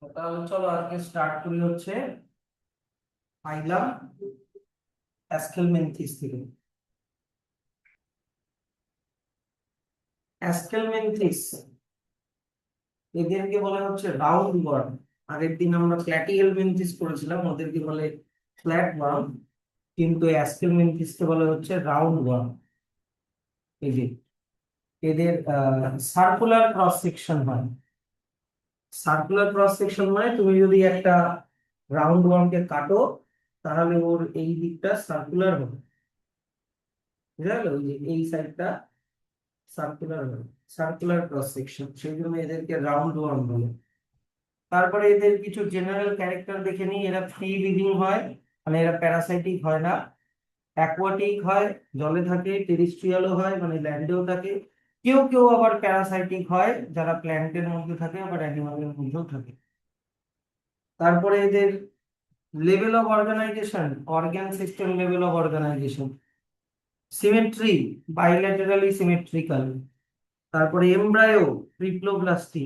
তাহলে চলো আজকে স্টার্ট করি হচ্ছে ফাইলাম অ্যাস্কেলমেনথিস থেকে। অ্যাস্কেলমেনথিস এদেরকে বলা হচ্ছে রাউন্ড ওয়ার্ম। আগের দিন আমরা প্ল্যাটিহেলমিনথিস করেছিলাম, ওদেরকে বলে ফ্ল্যাট ওয়ার্ম, কিন্তু অ্যাস্কেলমেনথিসকে বলা হচ্ছে রাউন্ড ওয়ার্ম। এই যে এদের সার্কুলার ক্রস সেকশন হয়। সার্কুলার ক্রস সেকশন মানে তুমি যদি একটা রাউন্ড ওয়ার্মকে কাটো তাহলে ওর এই দিকটা সার্কুলার হবে, বুঝা গেল? ওই যে এই সাইডটা সার্কুলার হয়, সার্কুলার ক্রস সেকশন, সেই জন্য এদেরকে রাউন্ড ওয়ার্ম বলে। তারপরে এদের কিছু জেনারেল ক্যারেক্টার দেখে নিই। এরা ফ্রি লিভিং হয়, মানে এরা প্যারাসাইটিক হয় না। অ্যাকোয়াটিক হয়, জলে থাকে। টেরিস্ট্রিয়ালও হয়, মানে ল্যান্ডেও থাকে। কেউ কেউ আবার প্যারাসাইটিক হয়, যারা প্ল্যান্টের মধ্যে থাকে আবার অ্যানিমালের মধ্যেও থাকে। তারপরে এদের level of organisation, organ system level of organization. Symmetry, bilaterally symmetrical. তারপরে এমব্রায়ো, ট্রিপ্লোব্লাস্টি।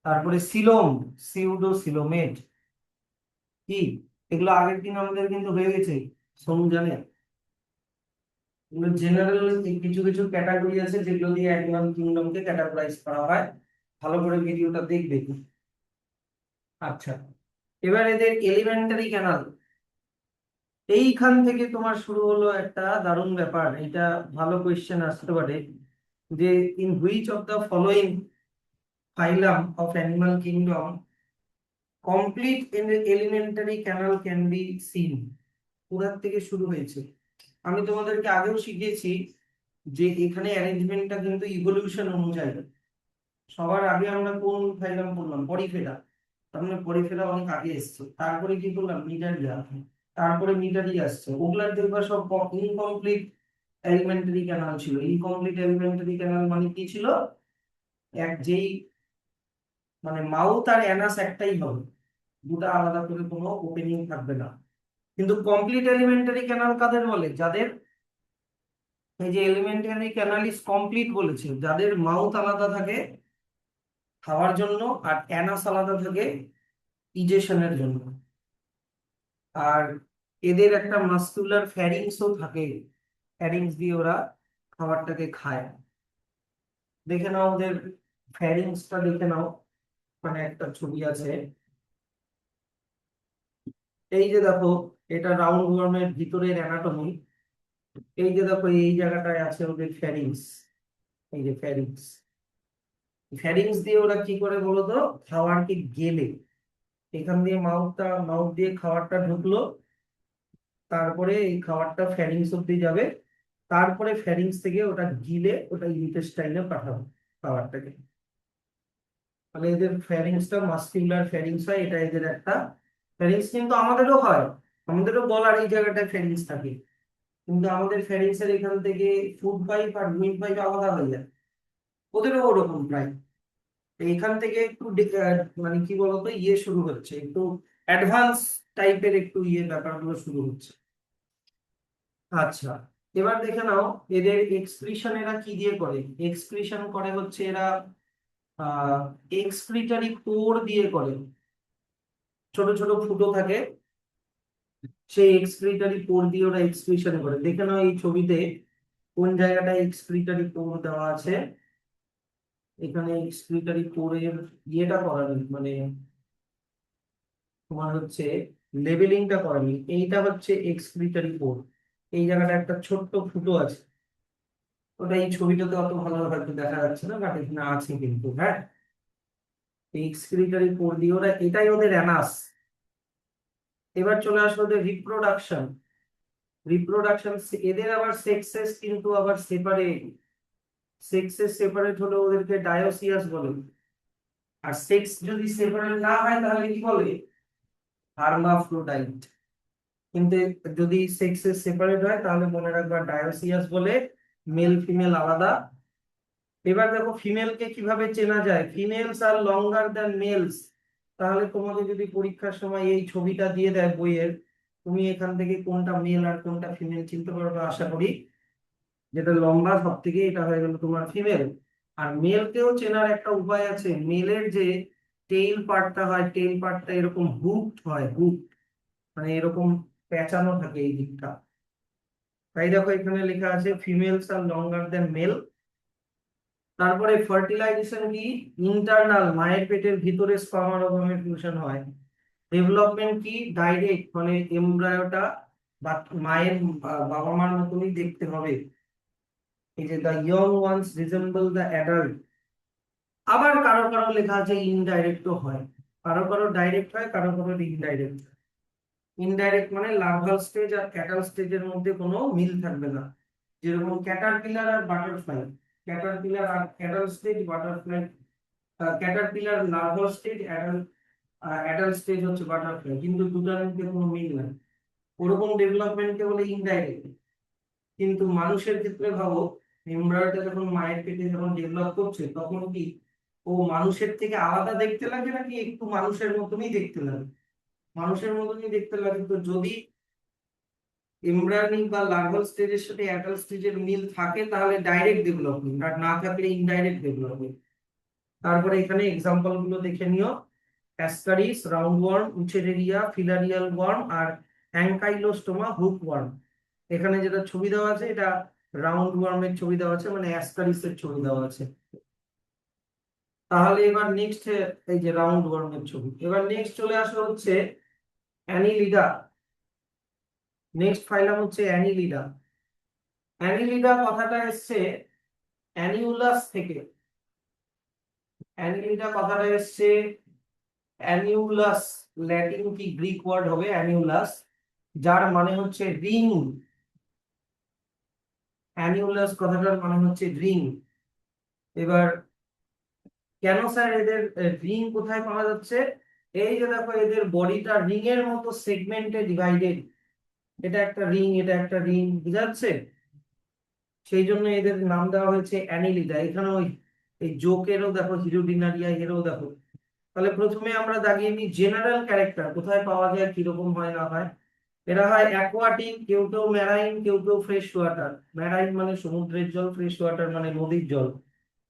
তারপরে সিলোম, সিউডো সিলোমেট। কি এগুলো আগের দিন আমাদের কিন্তু হয়ে গেছে, সোনু জানে। এগুলো জেনারেল কিছু কিছু ক্যাটাগরি আছে যেগুলো দিয়ে অ্যানিমাল কিংডমকে ক্যাটাগরাইজ করা হয়। ভালো করে ভিডিওটা দেখবে। আচ্ছা, এবার এদের এলিমেন্টারি ক্যানাল। এইখান থেকে তোমার শুরু হলো একটা দারুণ ব্যাপার। এটা ভালো কোয়েশ্চেন আসতে পারে যে in which of the following phylum of animal kingdom complete alimentary canal can be seen. কোথার থেকে শুরু হয়েছে? আমি তোমাদেরকে আগেও শিখিয়েছি যে এখানে অ্যারেঞ্জমেন্টটা কিন্তু ইভলিউশন অনুযায়ী। সবার আগে আমরা কোন ফাইলাম পড়লাম? পরিফেরা। তার মানে পরিফেরা অনেক আগে এসছে, তারপরে কি করলাম? মিডারিয়া, তারপরে মিডারি আসছে। ওগুলার দেখবা সব ইনকমপ্লিট এলিমেন্টারি ক্যানাল ছিল। ইনকমপ্লিট এলিমেন্টারি ক্যানাল মানে কি ছিল? যেই মানে মাউথ আর অ্যানাস একটাই হবে, দুটা আলাদা করে কোনো ওপেনিং থাকবে না। কিন্তু কমপ্লিট এলিমেন্টারি ক্যানাল কাদের বলে? যাদের এই যে এলিমেন্টারি ক্যানাল ইজ কমপ্লিট বলেছে, যাদের মাউথ আলাদা থাকে খাওয়ার জন্য আর অ্যানাস আলাদা থাকে ইজেশনের জন্য। আর এদের একটা মাস্কুলার ফ্যারিংসও থাকে, ফ্যারিংস দিয়ে ওরা খাবারটাকে খায়। দেখে নাও ওদের ফ্যারিংসটা, দেখে নাও। মানে একটা ছবি আছে, এই যে দেখো, এটা রাউন্ড ওয়ার্মের ভিতরের অ্যানাটমি। এই যে দেখো, এই জায়গাটায় আছে ওদের ফ্যারিংস। এই যে ফ্যারিংস, ফ্যারিংস দিয়ে ওরা কি করে বলতো? খাবারকে গেলে, এখান দিয়ে মাউথ দিয়ে খাবারটা ঢুকলো, তারপরে এই খাবারটা ফ্যারিংস অব্দি যাবে, তারপরে ফ্যারিংস থেকে ওটা গিলে ওটা ইন্টেস্টাইনে পাঠাবে খাবারটাকে। মানে এদের ফ্যারিংসটা মাস্কুলার ফ্যারিংস হয়, এটা এদের একটা ফ্যারিংস। কিন্তু আমাদেরও হয়, আমাদেরও গলার এই জায়গাটায় ফ্যারিংস থাকে, কিন্তু আমাদের ফ্যারিংস এর এখান থেকে ফুড পাইপ আর উইন্ড পাইপ আলাদা হয়ে যায়। ওদেরও ওরকম প্রায়। এখান থেকে একটু মানে কি বলতো, ইয়ে শুরু হচ্ছে, একটু অ্যাডভান্স টাইপের একটু ইয়ে ব্যাপারগুলো শুরু হচ্ছে। আচ্ছা, এবার দেখে নাও এদের এক্সক্রিশন এরা কি দিয়ে করে। এক্সক্রিশন করে হচ্ছে এরা আহ এক্সক্রিটারি পোর দিয়ে করে। ছোট ছোট ফুটো থাকে, সেই এক্সক্রিটারি পোর দিয়ে ওরা এক্সক্রিশন করে। দেখে নাও এই ছবিতে কোন জায়গাটায় এক্সক্রিটারি পোর দেওয়া আছে। এখানে এক্সক্রিটারি পোরের ইয়েটা করানো, মানে তোমার হচ্ছে লেবেলিংটা করানি। এইটা হচ্ছে এক্সক্রিটারি পোর, এই জায়গাটা একটা ছোট্ট ফুটো আছে। ওটা এই ছবিটাতে অত ভালো হয়তো দেখা যাচ্ছে না, বাট এখানে আছে কিন্তু। হ্যাঁ, এই এক্সক্রিটারি পোর দিয়ে ওরা, এটাই ওদের অ্যানাস। এবার চলে আসলো ওদের রিপ্রোডাকশন। রিপ্রোডাকশন এদের আবার সেক্সেস কিন্তু আবার সেপারেট। সেক্সেস সেপারেট হলে ওদেরকে ডায়োসিয়াস বলে। আর সেক্স যদি সেপারেট না হয় তাহলে কি বলে? হার্মাফ্রোডাইট। কিন্তু যদি সেক্সেস সেপারেট হয় তাহলে মনে রাখবা ডায়োসিয়াস বলে, মেল ফিমেল আলাদা। এবার দেখো ফিমেলকে কিভাবে চেনা যায়। Females are longer than males. তাহলে তোমাকে যদি পরীক্ষার সময় এই ছবিটা দিয়ে দেয় বইয়ের, তুমি এখান থেকে কোনটা মেল আর কোনটা ফিমেল চিনতে পারবে আশা করি। যেটা লম্বা সব থেকে, এটা হয়ে গেল তোমার ফিমেল। আর মেলকেও চেনার একটা উপায় আছে। মেলের যে টেইল পার্টটা হয়, টেইল পার্টটা এরকম হুকড হয়, হুক মানে এরকম পেঁচানো থাকে এই দিকটা। তাই দেখো এখানে লেখা আছে females are longer than male. তারপরে ফার্টিলাইজেশন কি, ইন্টারনাল মায়ের পেটের ভিতরে স্পার্মার ফিউশন হয়। ডেভেলপমেন্ট কি, ডাইরেক্ট মানে এমব্রায়োটা বা মায়ের বাবা মার মতনই দেখতে হবে। এই যে the young ones resemble the adult. আবার কারো কারো লেখা আছে ইনডাইরেক্টও হয়, কারো কারো ডাইরেক্ট হয়, কারো কারো ইনডাইরেক্ট। ইনডাইরেক্ট মানে লার্ভাল স্টেজ আর ক্যাটাল স্টেজের মধ্যে কোনো মিল থাকবে না। যেরকম ক্যাটারপিলার আর বাটারফ্লাই, ক্যাটারপিলার আর ক্যাটাল stage, butterfly caterpillar larval stage, adult stage হচ্ছে বাটারফ্লাই, কিন্তু দুটার মধ্যে কোনো মিল নাই। ওরকম ডেভেলপমেন্টকে বলে ইনডাইরেক্ট। কিন্তু মানুষের ক্ষেত্রে ভাবো, এমব্রায়োটা যখন মায়ের পেটে যখন ডেভেলপ করছে তখন কি ও মানুষের থেকে আলাদা দেখতে লাগে নাকি একটু মানুষের মতনই দেখতে লাগে? মানুষের মতনই দেখতে লাগে। তো যদি এমব্রায়োনিক বা লার্ভাল স্টেজের সাথে অ্যাডাল্ট স্টেজের মিল থাকে তাহলে ডাইরেক্ট ডেভেলপমেন্ট, আর না থাকলে ইনডাইরেক্ট ডেভেলপমেন্ট। তারপরে এখানে এক্সাম্পল গুলো দেখে নিও। Ascaris, round worm, উচেরেরিয়া, filarial worm আর অ্যাঙ্কাইলোস্টোমা হুক ওয়ার্ম। এখানে যেটা ছবি দেওয়া আছে এটা রাউন্ড ওয়ার্মের ছবি দেওয়া আছে, মানে অ্যাসকারিসের ছবি দেওয়া আছে। তাহলে এবার নেক্সট, এই যে রাউন্ড ওয়ার্মের ছবি। এবার নেক্সট চলে আসলো হচ্ছে অ্যানিলিডা। নেক্সট ফাইলাম হচ্ছে অ্যানিলিডা। অ্যানিলিডা কথাটা এসছে অ্যানিউলাস থেকে। অ্যানিলিডা কথাটা এসছে অ্যানিউলাস, ল্যাটিন কি গ্রিক ওয়ার্ড হবে অ্যানিউলাস, যার মানে হচ্ছে রিং। অ্যানিউলাস কথাটার মানে হচ্ছে রিং। এবার কেন স্যার এদের রিং কোথায় পাওয়া যাচ্ছে? এই যে দেখো এদের বডিটা রিং এর মতো সেগমেন্টে ডিভাইডেড, এটা একটা রিং, এটা একটা রিং, বুঝা যাচ্ছে? সেই জন্য এদের নাম দেওয়া হয়েছে অ্যানিলিডা। এখানে ওই এই জোকেরও দেখো, হিরোডিনারিয়া এরও দেখো। তাহলে প্রথমে আমরা দাগিয়ে নিই জেনারেল ক্যারেক্টার, কোথায় পাওয়া যায়, কিরকম হয় না হয়। এরা হয় অ্যাকোয়াটিক, কেউ কেউ ম্যারাইন, কেউ কেউ ফ্রেশ ওয়াটার। ম্যারাইন মানে সমুদ্রের জল, ফ্রেশ ওয়াটার মানে নদীর জল।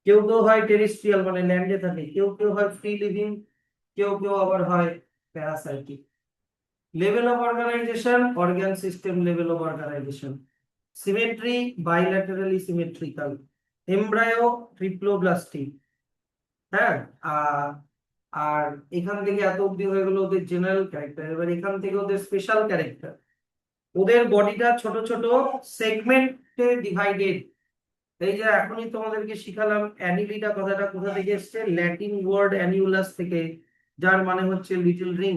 কেউ কেউ হয় টেরেস্ট্রিয়াল মানে ল্যান্ডে থাকে, কেউ কেউ হয় ফ্রি লিভিং, কেউ কেউ আবার হয় parasitic. Level of organisation, organ system level of organization. Symmetry, bilaterally symmetrical. Embryo triploblastic. হ্যাঁ, আর আর এখান থেকে এত অব্দি হয়ে গেল ওদের জেনারেল ক্যারেক্টার। এবার এখান থেকে ওদের স্পেশাল ক্যারেক্টার। ওদের বডিটা ছোট ছোট সেগমেন্টে ডিভাইডেড। এই যে এখনই তোমাদেরকে শিখালাম অ্যানিলিডা কথাটা কোথা থেকে এসছে, ল্যাটিন ওয়ার্ড অ্যানিউলাস থেকে, যার মানে হচ্ছে লিটল রিং।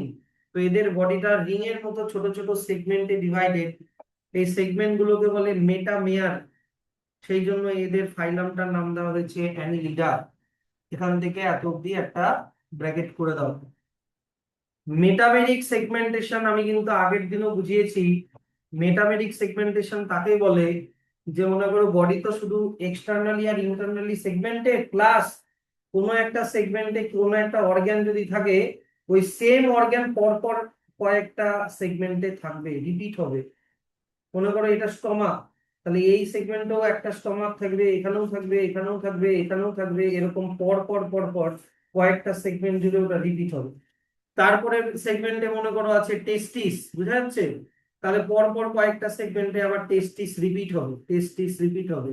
তো এদের বডিটা রিং এর মতো ছোট ছোট সেগমেন্টে ডিভাইডেড। এই সেগমেন্ট গুলোকে বলে মেটামেয়ার। সেই জন্য এদের ফাইলামটার নাম দেওয়া হয়েছে অ্যানিলিডা। এখান থেকে এত অব্দি একটা ব্র্যাকেট করে দাও। মেটামেরিক সেগমেন্টেশন আমি কিন্তু আগের দিনও বুঝিয়েছি। মেটামেরিক সেগমেন্টেশন তাকে বলে যে মনে করো বডি তো শুধু এক্সটার্নালি আর ইন্টারনালি সেগমেন্টেড, প্লাস কোনো একটা সেগমেন্টে কোনো একটা অর্গান যদি থাকে, ওই সেম অর্গান পরপর কয়েকটা সেগমেন্টে থাকবে, রিপিট হবে। মনে করো এটা স্টমাক, তাহলে এই সেগমেন্টেও একটা স্টমাক থাকবে, এখানেও থাকবে, এখানেও থাকবে, এখানেও থাকবে, এরকম পর পর পর পর কয়েকটা সেগমেন্ট জুড়ে ওটা রিপিট হবে। তারপরে সেগমেন্টে মনে করো আছে টেস্টিস, বুঝা যাচ্ছে? তাহলে পর পর কয়েকটা সেগমেন্টে আবার টেস্টিস রিপিট হবে, টেস্টিস রিপিট হবে।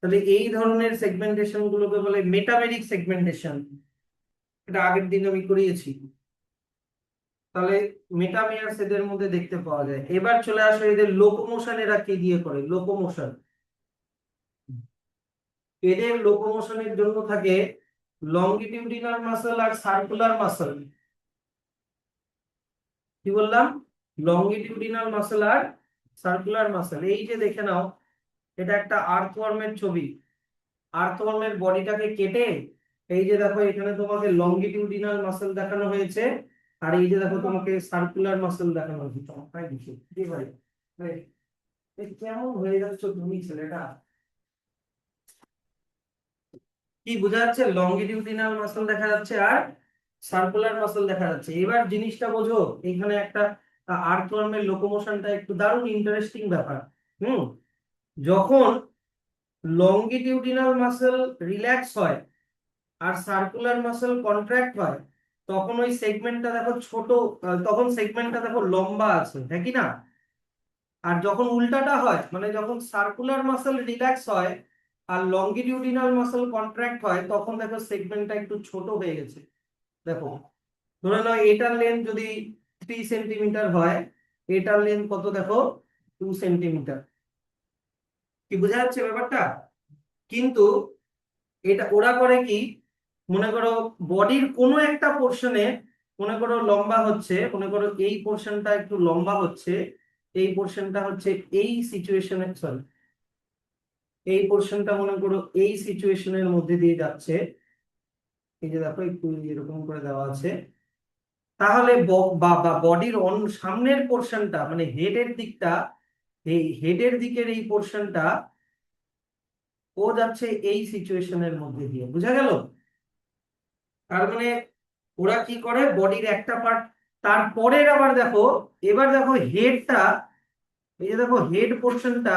তাহলে এই ধরনের সেগমেন্টেশন গুলোকে বলে মেটামেরিক সেগমেন্টেশন। এটা আগের দিন আমি করিয়েছি। তাহলে মেটামেয়ার্স এদের মধ্যে দেখতে পাওয়া যায়। এবার চলে আসো এদের লোকোমোশন, এরা কি দিয়ে করে লোকোমোশন। এদের লোকোমোশনের জন্য থাকে লংগিটিউডিনাল মাসল আর সার্কুলার মাসল। কি বললাম? লংগিটিউডিনাল মাসল আর সার্কুলার মাসল। এই যে দেখে নাও, এটা একটা আর্থওয়ার্মের ছবি। আর্থওয়ার্মের বডিটাকে কেটে এই যে দেখো এখানে তোমাকে লংগিটিউডিনাল মাসল দেখানো হয়েছে, আর এই যে দেখো তোমাকে সার্কুলার মাসল দেখানো হয়েছে। চমৎকার দেখি কি ভাই, কেমন হয়ে যাচ্ছে তুমি ছেলেটা। কি বোঝা যাচ্ছে? লংগিটিউডিনাল মাসল দেখা যাচ্ছে আর সার্কুলার মাসল দেখা যাচ্ছে। এবার জিনিসটা বোঝো, এখানে একটা আর্থওয়ার্মের লোকোমোশনটা একটু দারুণ ইন্টারেস্টিং ব্যাপার। হুম, যখন লংগিটিউডিনাল মাসল রিল্যাক্স হয় আর সার্কুলার মাসল কন্ট্রাক্ট হয়, তখন ওই সেগমেন্টটা দেখো ছোট, তখন সেগমেন্টটা দেখো লম্বা আছে, হ্যাঁ কি না? আর যখন উল্টাটা হয়, মানে যখন সার্কুলার মাসল রিল্যাক্স হয় আর লঙ্গিটিউডিনাল মাসল কন্ট্রাক্ট হয়, তখন দেখো সেগমেন্টটা একটু ছোট হয়ে গেছে। দেখো, ধরে নাও এটার লেন্থ যদি 3 সেন্টিমিটার হয়, এটার লেন্থ কত দেখো, 2 সেন্টিমিটার। কি বোঝা যাচ্ছে ব্যাপারটা? কিন্তু এটা ওরা করে কি, মনে করো বডির কোনো একটা পোর্শনে, মনে করো লম্বা হচ্ছে, মনে করো এই পোর্শনটা একটু লম্বা হচ্ছে, এই পোর্শনটা হচ্ছে এই সিচুয়েশনে, সরি, এই পোর্শনটা মনে করো এই সিচুয়েশনের মধ্যে দিয়ে যাচ্ছে। এই যে দেখো একটু এরকম করে দেওয়া আছে। তাহলে বডির সামনের পোর্শনটা মানে হেডের দিকটা, এই হেডের দিকের এই পোর্শনটা ও যাচ্ছে এই সিচুয়েশনের মধ্যে দিয়ে, বুঝা গেল? তার মানে ওরা কি করে, বডির একটা পার্ট, তারপরের আবার দেখো, এবার দেখো হেডটা, এই যে দেখো হেড পোর্শনটা,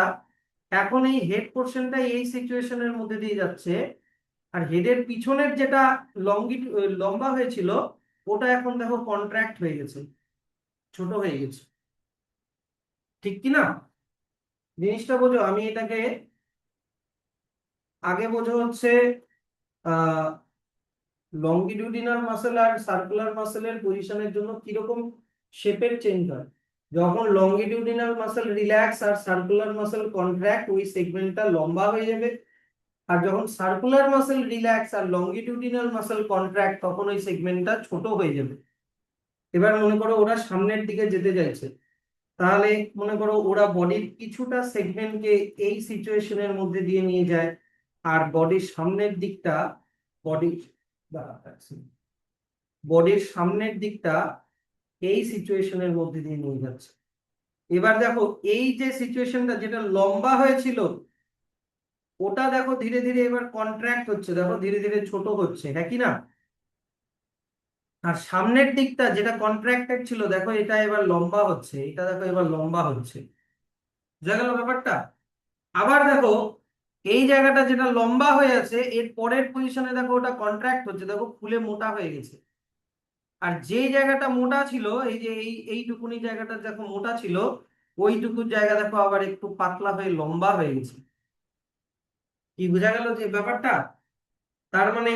এখন এই হেড পোর্শনটা এই সিচুয়েশনের মধ্যে দিয়ে যাচ্ছে। আর হেডের পিছনের যেটা লম্বা হয়েছিল, ওটা এখন দেখো কন্ট্রাক্ট হয়ে গেছে, ছোট হয়ে গেছে। ঠিক কি না? জিনিসটা বোঝো, আমি এটাকে আগে বোঝো হচ্ছে আহ লংগিটিউডিনাল মাসেল আর সার্কুলার মাসেলের পজিশনের জন্য কিরকম শেপের চেঞ্জ হয়। যখন লংগিটিউডিনাল মাসেল রিল্যাক্স আর সার্কুলার মাসেল কন্ট্রাক্ট, ওই সেগমেন্টটা লম্বা হয়ে যাবে। আর যখন সার্কুলার মাসেল রিল্যাক্স আর লংগিটিউডিনাল মাসেল কন্ট্রাক্ট, তখন ওই সেগমেন্টটা ছোট হয়ে যাবে। এবার মনে করো ওরা সামনের দিকে যেতে চাইছে, তাহলে মনে করো ওরা বডির কিছুটা সেগমেন্টকে এই সিচুয়েশনের মধ্যে দিয়ে নিয়ে যায়, আর বডির সামনের দিকটা, বডি বডির সামনের দিকটা এই সিচুয়েশনের মধ্যে দিয়ে নিয়ে যাচ্ছে। এবার দেখো এই যে সিচুয়েশনটা যেটা লম্বা হয়েছিল, ওটা দেখো ধীরে ধীরে এবার কন্ট্রাক্ট হচ্ছে, দেখো ধীরে ধীরে ছোট হচ্ছে, হ্যাঁ কি না? আর সামনের দিকটা যেটা কন্ট্রাক্টেড ছিল, দেখো এটা এবার লম্বা হচ্ছে, এটা দেখো এবার লম্বা হচ্ছে। বুঝা গেল ব্যাপারটা? আবার দেখো এই জায়গাটা যেটা লম্বা হয়ে আছে, এর পরের পজিশনে দেখো ওটা কন্ট্রাক্ট হচ্ছে, দেখো ফুলে মোটা হয়ে গেছে। আর যে জায়গাটা মোটা ছিল, এই যে এইটুকুনি জায়গাটা দেখো মোটা ছিল, ওইটুকু জায়গা দেখো আবার একটু পাতলা হয়ে লম্বা হয়ে গেছে। কি বোঝা গেল যে ব্যাপারটা? তার মানে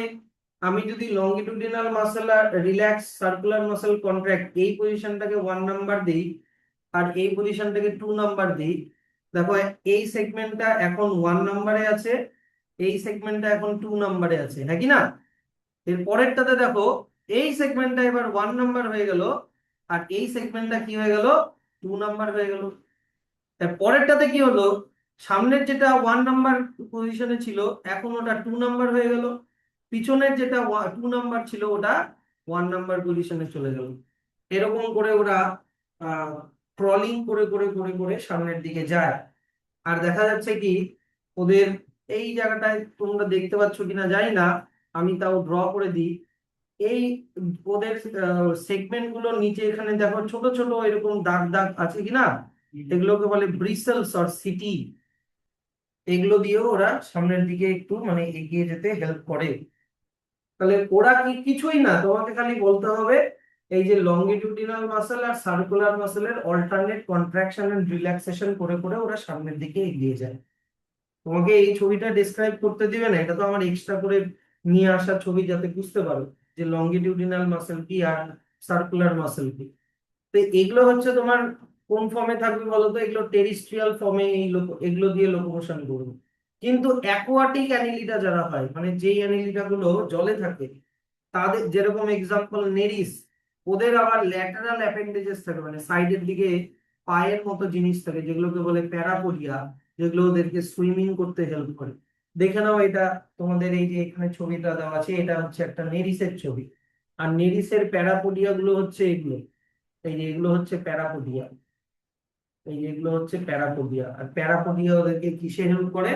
আমি যদি লংগিটুডিনাল মাসেল আর রিল্যাক্স সার্কুলার মাসেল কন্ট্রাক্ট এই পজিশনটাকে 1 নাম্বার দিই, আর এই পজিশনটাকে 2 নাম্বার দিই, দেখো এই সেগমেন্টটা এখন 1 নাম্বারে আছে, এই সেগমেন্টটা এখন 2 নাম্বারে আছে, হ্যাঁ কি না? এর পরেরটাতে দেখো এই সেগমেন্টটা এবার 1 নাম্বার হয়ে গেল, আর এই সেগমেন্টটা কি হয়ে গেল, 2 নাম্বার হয়ে গেল। তার পরেরটাতে কি হলো, সামনের যেটা 1 নাম্বার পজিশনে ছিল, এখন ওটা 2 নাম্বার হয়ে গেল। পিছনের যেটা 2 নাম্বার ছিল, ওটা 1 নাম্বার পজিশনে চলে গেল। এরকম করে ওরা ক্রলিং করে করে করে করে সামনের দিকে যায়। আর দেখা যাচ্ছে কি, ওদের এই জায়গাটায় তোমরা দেখতে পাচ্ছ কিনা জানি না, আমি তাও ড্র করে দিই। এই ওদের সেগমেন্ট গুলোর নিচে এখানে দেখো ছোট ছোট এরকম দাগ দাগ আছে কিনা, এগুলোকে বলে ব্রিসেলস অর সিটি। এগুলো দিয়েও ওরা সামনের দিকে একটু মানে এগিয়ে যেতে হেল্প করে। তাহলে ওরা কি, কিছুই না, তোমাকে খালি বলতে হবে এই যে লংগিটিউডিনাল মাসেল আর সার্কুলার মাসেলের অল্টারনেট কন্ট্রাকশন এন্ড রিল্যাক্সেশন করে করে ওরা সামনের দিকে এগিয়ে যায়। তোমাকে এই ছবিটা ডেসক্রাইব করতে দিবে না, এটা তো আমার এক্সট্রা করে নিয়ে আসা ছবি, যাতে বুঝতে পারো যে লংগিটিউডিনাল মাসেল কি আর সার্কুলার মাসেল কি। তো এগুলো হচ্ছে তোমার কোন ফর্মে থাকবে বলো তো, এগুলো টেরিস্ট্রিয়াল ফর্মে, এগুলো দিয়ে লোকোমোশন করবে। কিন্তু অ্যাকোয়াটিক অ্যানিলিডা যারা হয়, মানে যেই অ্যানিলিডা গুলো জলে থাকে, তাদের যেরকম এক্সাম্পল নেরিস, ওদের আবার ল্যাটারাল অ্যাপেন্ডেজেস থাকে, মানে সাইডের দিকে পায়ের মতো জিনিস থাকে, যেগুলোকে বলে প্যারাপোডিয়া, যেগুলো ওদেরকে সুইমিং করতে হেল্প করে। দেখে নাও এটা, তোমাদের এই যে এখানে ছবিটা দেওয়া আছে, এটা হচ্ছে একটা নেরিসের ছবি। আর নেরিসের প্যারাপোডিয়া গুলো হচ্ছে এগুলো, এই যে এগুলো হচ্ছে প্যারাপোডিয়া, এই যেগুলো হচ্ছে প্যারাপোডিয়া। আর প্যারাপোডিয়া ওদেরকে কিসে হেল্প করে,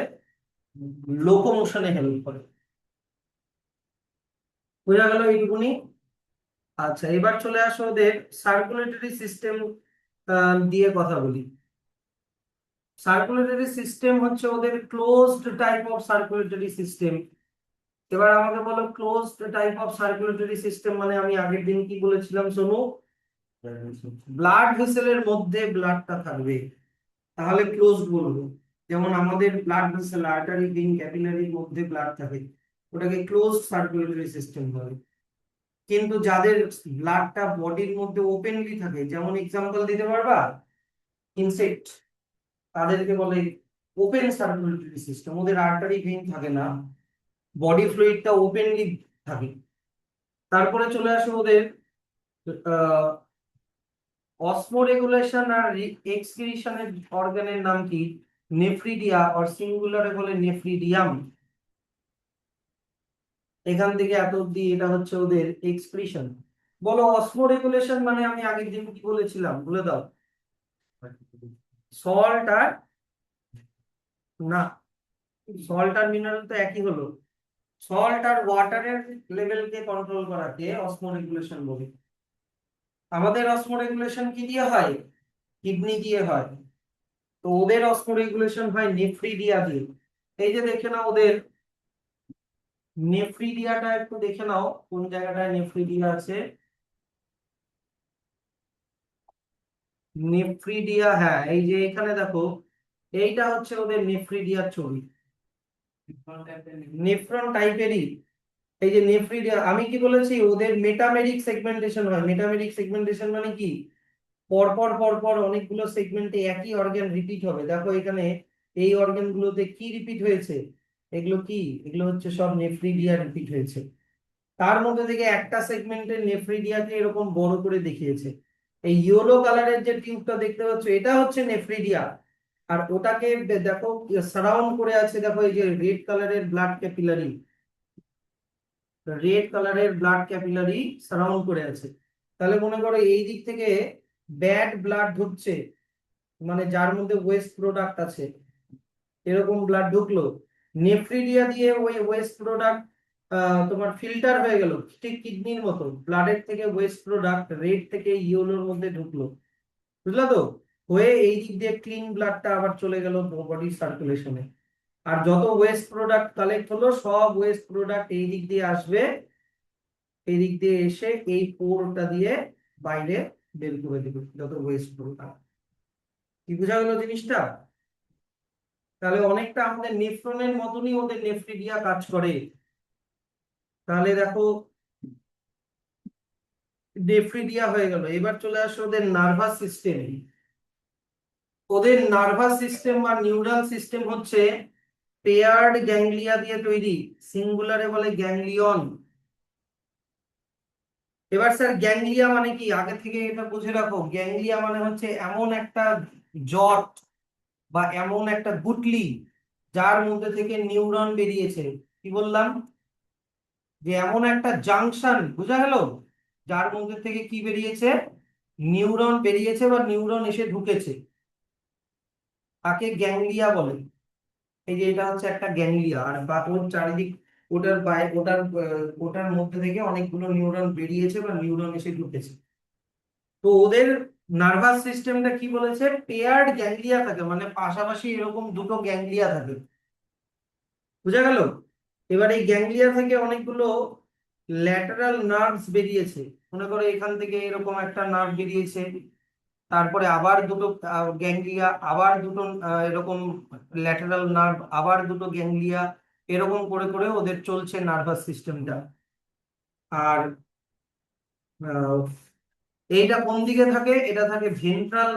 লোকোমোশনে হেল্প করে। বোঝা গেল এইটুকুনি? আচ্ছা, এবার চলে আসো ওদের সার্কুলেটরি সিস্টেম দিয়ে কথা বলি। সার্কুলেটরি সিস্টেম হচ্ছে ওদের closed type of circulatory system. এবার আমাকে বলো closed type of circulatory system মানে আমি আগের দিন কি বলেছিলাম শোনো, ব্লাড ভেসেলের মধ্যে ব্লাডটা থাকবে, তাহলে ক্লোজড বলবো। যেমন আমাদের ব্লাড ভেসেল আর্টারি ভেইন ক্যাপিলারির মধ্যে ব্লাড থাকে, ওটাকে ক্লোজড সার্কুলেটরি সিস্টেম বলে। কিন্তু যাদের ব্লাডটা বডির মধ্যে ওপেনলি থাকে, যেমন এক্সাম্পল দিতে পারবা, ইনসেক্ট, তাদেরকে বলে ওপেন সার্কুলেটরি সিস্টেম, ওদের আর্টারি ভেইন থাকে না, বডি ফ্লুইডটা ওপেনলি থাকে। তারপরে চলে আসে ওদের অসমোরেগুলেশন আর এক্সক্রিশনের অর্গানের নাম কি, নেফ্রিডিয়া, আর সিঙ্গুলারে বলে নেফ্রিডিয়াম। এখান থেকে এত অব্দি এটা হচ্ছে ওদের এক্সক্রিশন। বলো অসমোরেগুলেশন মানে আমি আগের দিন কি বলেছিলাম বলে দাও। সল্ট আর, না, সল্ট আর মিনারেল তো একই হলো। সল্ট আর ওয়াটারের লেভেলকে কন্ট্রোল করাকে অসমোরেগুলেশন বলে। আমাদের অসমোরেগুলেশন কি দিয়ে হয়, কিডনি দিয়ে হয়। তো ওদের অসমোরেগুলেশন হয় নেফ্রিডিয়া দিয়ে। এই যে দেখে নাও ওদের নেফ্রিডিয়াটা, একটু দেখে নাও কোন জায়গাটায় নেফ্রিডিয়া আছে। নেফ্রিডিয়া, হ্যাঁ এই যে এখানে দেখো, এইটা হচ্ছে ওদের নেফ্রিডিয়ার ছবি, নেফ্রন টাইপেরই। এই যে নেফ্রিডিয়া, আমি কি বলেছি ওদের মেটামেরিক সেগমেন্টেশন হয়। মেটামেরিক সেগমেন্টেশন মানে কি, পরপর পরপর অনেকগুলো সেগমেন্টে একই অর্গান রিপিট হবে। দেখো এখানে এই অর্গান গুলোতে কি রিপিট হয়েছে, এগুলো কি, এগুলো হচ্ছে সব নেফ্রিডিয়া রিপিট হয়েছে। তার মধ্যে থেকে একটা সেগমেন্টের নেফ্রিডিয়াকে এরকম বড় করে দেখিয়েছে। এই ইয়েলো কালারের যে টিউবটা দেখতে পাচ্ছ, এটা হচ্ছে নেফ্রিডিয়া। আর ওটাকে দেখো সারাউন্ড করে আছে, দেখো এই যে রেড কালারের ব্লাড ক্যাপিলারি, রেড কালারের ব্লাড ক্যাপিলারি সারাউন্ড করে আছে। তাহলে মনে করো এই দিক থেকে ব্যাড ব্লাড ঢুকছে, মানে যার মধ্যে ওয়েস্ট প্রোডাক্ট আছে, এরকম ব্লাড ঢুকলো, নেফ্রিডিয়া দিয়ে ওই ওয়েস্ট প্রোডাক্ট তোমার ফিল্টার হয়ে গেল, ঠিক কিডনির মতো ব্লাডের থেকে ওয়েস্ট প্রোডাক্ট রেড থেকে ইয়েলোর মধ্যে ঢুকলো, বুঝলা তো, হয়ে এই দিক দিয়ে ক্লিন ব্লাডটা আবার চলে গেল বডি সার্কুলেশনে। আর যত ওয়েস্ট প্রোডাক্ট কালেক্ট হলো, সব ওয়েস্ট প্রোডাক্ট এই দিক দিয়ে আসবে, এই দিক দিয়ে এসে এই পোরটা দিয়ে বাইরে বের করে দিবে যত ওয়েস্ট প্রোডাক্ট। কি বোঝা গেল জিনিসটা? তাহলে অনেকটা আমাদের নেফ্রনের মতনই ওদের নেফ্রিডিয়া কাজ করে। তাহলে দেখো নেফ্রিডিয়া হয়ে গেল। এবার চলে আসো ওদের নার্ভাস সিস্টেম। ওদের নার্ভাস সিস্টেম বা নিউরাল সিস্টেম হচ্ছে পেয়ার্ড গ্যাংলিয়া দিয়ে তৈরি, সিঙ্গুলারে বলে গ্যাংলিয়ন। এবার স্যার গ্যাংলিয়া মানে কি, আগে থেকে এটা বুঝে রাখো, গ্যাংলিয়া মানে হচ্ছে এমন একটা জট বা এমন একটা গুটলি যার মধ্যে থেকে নিউরন বেরিয়েছে। কি বললাম, যে এমন একটা জাংশন, বোঝা গেল, যার মধ্যে থেকে কি বেরিয়েছে, নিউরন বেরিয়েছে বা নিউরন এসে ঢুকেছে, তাকে গ্যাংলিয়া বলে। এই যে এটা হচ্ছে একটা গ্যাংলিয়া, আর বা ওর চারিদিক, ওটার বাইরে, ওটার মধ্যে থেকে অনেকগুলো নিউরন বেরিয়েছে বা নিউরন এসে ঢুকেছে। তো ওদের নার্ভাস সিস্টেমটা কি বলেছে, পেয়ার্ড গ্যাংলিয়া থাকে, মানে পাশাপাশি এরকম দুটো গ্যাংলিয়া থাকে, বুঝা গেল। এবার এই গ্যাংলিয়া থেকে অনেকগুলো ল্যাটারাল নার্ভস বেরিয়েছে। মনে করো এখান থেকে এরকম একটা নার্ভ বেরিয়েছে, তারপরে আবার দুটো গ্যাংলিয়া, আবার দুটো এরকম ল্যাটারাল নার্ভ, আবার দুটো গ্যাংলিয়া, এরকম করে করে ওদের চলছে নার্ভাস সিস্টেমটা। আর আহ, এইটা কোন দিকে থাকে, এটা থাকে ভেন্ট্রাল,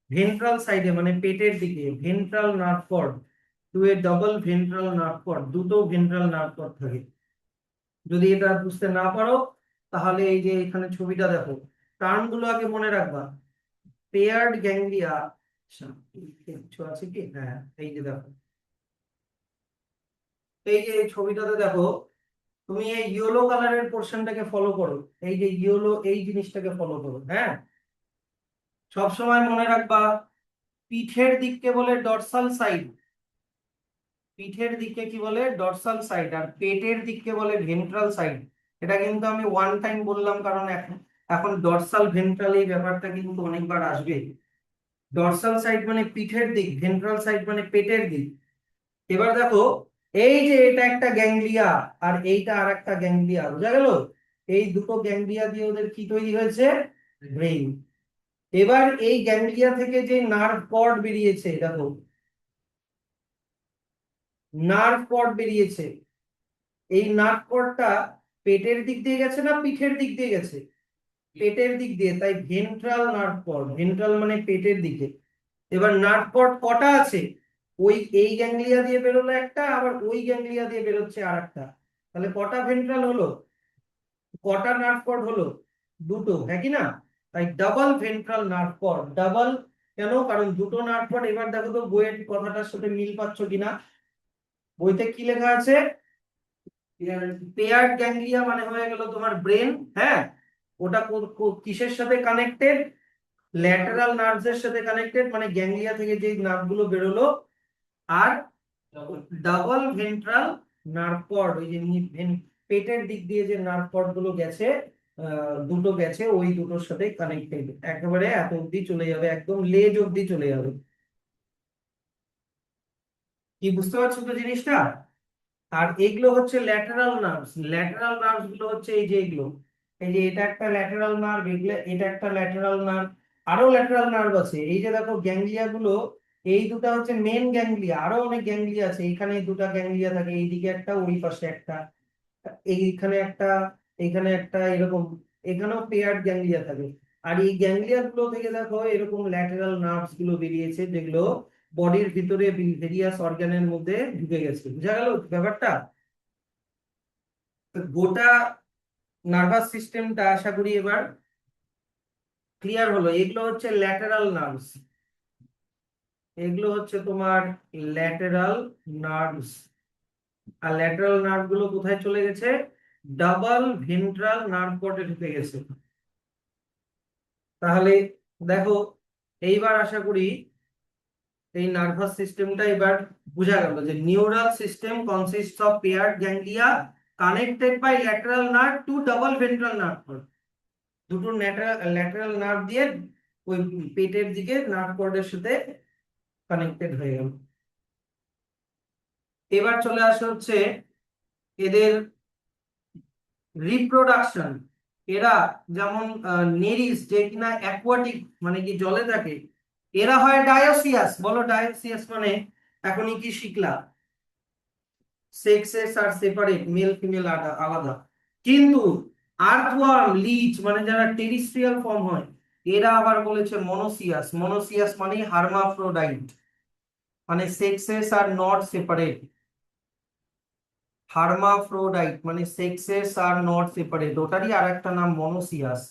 ভেন্ট্রাল সাইডে মানে পেটের দিকে, ventral nerve cord, to a double ventral nerve cord, দুটো ভেন্ট্রাল নার্ভ কর্ড থাকে। যদি এটা বুঝতে না পারো, তাহলে এই যে এখানে ছবিটা দেখো, টার্ম গুলো আগে মনে রাখবা। পেয়ার্ড গ্যাংলিয়া, কিছু আছে কি, হ্যাঁ এই যে দেখো, এই যে এই ছবিটাতে দেখো, তুমি এই ইয়েলো কালারের পোর্শনটাকে ফলো করো, এই যে ইয়েলো এই জিনিসটাকে ফলো করো, হ্যাঁ। সব সময় মনে রাখবা, পিঠের দিককে বলে ডরসাল সাইড, পিঠের দিককে কি বলে ডরসাল সাইড, আর পেটের দিককে বলে ভেন্ট্রাল সাইড। এটা কিন্তু আমি ওয়ান টাইম বললাম, কারণ এখন এখন ডরসাল ভেন্ট্রাল এই ব্যাপারটা কিন্তু অনেকবার আসবে। ডরসাল সাইড মানে পিঠের দিক, ভেন্ট্রাল সাইড মানে পেটের দিক। এবার দেখো এই যে এটা একটা গ্যাংলিয়া আর এইটা আর একটা গ্যাংলিয়া, বোঝা গেল? এই দুটো গ্যাংলিয়া দিয়ে ওদের কি তৈরি হয়েছে? ব্রেইন। এবার এই গ্যাংলিয়া থেকে যে নার্ভ কর্ড বেরিয়েছে, দেখো নার্ভ কর্ড বেরিয়েছে, এই নার্ভ কর্ডটা পেটের দিক দিয়ে গেছে না পিঠের দিক দিয়ে গেছে? পেটের দিক দিয়ে, তাই ভেন্ট্রাল নার্ভ কর্ড, ভেন্ট্রাল মানে পেটের দিকে। এবার নার্ভ কর্ড কটা আছে? ওই এই গ্যাংলিয়া দিয়ে বেরোলো একটা, আবার ওই গ্যাংলিয়া দিয়ে বেরোচ্ছে আর একটা। তাহলে কটা ভেন্ট্রাল হলো? কটা নার্ভ কর্ড হলো? দুটো, হ্যাঁ কি না? তাই double ventral nerve cord. Double কেন? কারণ দুটো নার্ভ কর্ড। এবার দেখো তো বইয়ের কথাটার সাথে মিল পাচ্ছ কিনা। বইতে কি লেখা আছে? পেয়ার্ড গ্যাংলিয়া মানে হয়ে গেল তোমার ব্রেন। হ্যাঁ, ওটা কিসের সাথে কানেক্টেড? ল্যাটারাল নার্ভস এর সাথে কানেক্টেড, মানে গ্যাংলিয়া থেকে যে নার্ভ গুলো বেরোলো। আর ডাবল ভেন্ট্রাল নার্ভ কর্ড, ওই যে পেটের দিক দিয়ে যে নার্ভ কর্ড গুলো গেছে, দুটো গেছে, ওই দুটোর সাথে কানেক্টেড, একেবারে এত অব্দি চলে যাবে, একদম লেজ অব্দি চলে যাবে। কি বুঝতে পারছো তো জিনিসটা? আর এগুলো হচ্ছে ল্যাটারাল নার্ভস। ল্যাটারাল নার্ভস গুলো হচ্ছে এই যে এগুলো, এই যে এটা একটা ল্যাটারাল নার্ভ, এগুলো এটা একটা ল্যাটারাল নার্ভ। আরো ল্যাটারাল নার্ভ আছে, এই যে দেখো গ্যাংলিয়া গুলো, এই দুটো হচ্ছে মেন গ্যাংলিয়া, আরো অনেক গ্যাংলিয়া আছে। এখানে দুটো গ্যাংলিয়া থাকে, এইদিকে একটা, ওই পাশে একটা, এইখানে একটা, এখানে একটা, এরকম এখানেও পেয়ার্ড গ্যাংলিয়া থাকে। আর এই গ্যাংলিয়া গুলো থেকে দেখো এরকম ল্যাটারাল নার্ভস গুলো বেরিয়েছে, যেগুলো বডির ভিতরে ভেরিয়াস অর্গানের মধ্যে ঢুকে গেছে। বুঝা গেল ব্যাপারটা? তো গোটা নার্ভাস সিস্টেমটা আশা করি এবার ক্লিয়ার হলো। এগুলো হচ্ছে ল্যাটারাল নার্ভস, এগুলো হচ্ছে তোমার ল্যাটারাল নার্ভস। আর ল্যাটারাল নার্ভ গুলো কোথায় চলে গেছে? ডাবল ভেন্ট্রাল নার্ভ কর্ডে ঢুকে গেছে। তাহলে দেখো, এইবার আশা করি এই নার্ভাস সিস্টেমটা এবার বোঝা গেল, যে neural system consists of paired ganglia connected by lateral nerve to double ventral nerve cord. দুটো ল্যাটারাল নার্ভ দিয়ে ওই পেটের দিকে নার্ভ কর্ডের সাথে কানেক্টেড হয়ে গেল। এবার চলে আসে হচ্ছে এদের রিপ্রোডাকশন। এরা যেমন নেরিস, যে কিনা অ্যাকোয়াটিক মানে কি জলে থাকে, এরা হয় ডায়োসিয়াস। বলো ডায়োসিয়াস মানে? এখনই কি শিখলা? সেক্সেস আর সেপারেট, মেল ফিমেল আলাদা। কিন্তু আর্থওয়ার্ম, লিচ মানে যারা টেরিস্ট্রিয়াল ফর্ম হয়, এরা আবার বলেছে মনোসিয়াস। মনোসিয়াস মানে হার্মাফ্রোডাইট, মানে সেক্সেস আর নট সেপারেট। হার্মাফ্রোডাইট মানে সেক্সেস আর নট সেপারেট, ওটারই আর একটা নাম মনোসিয়াস।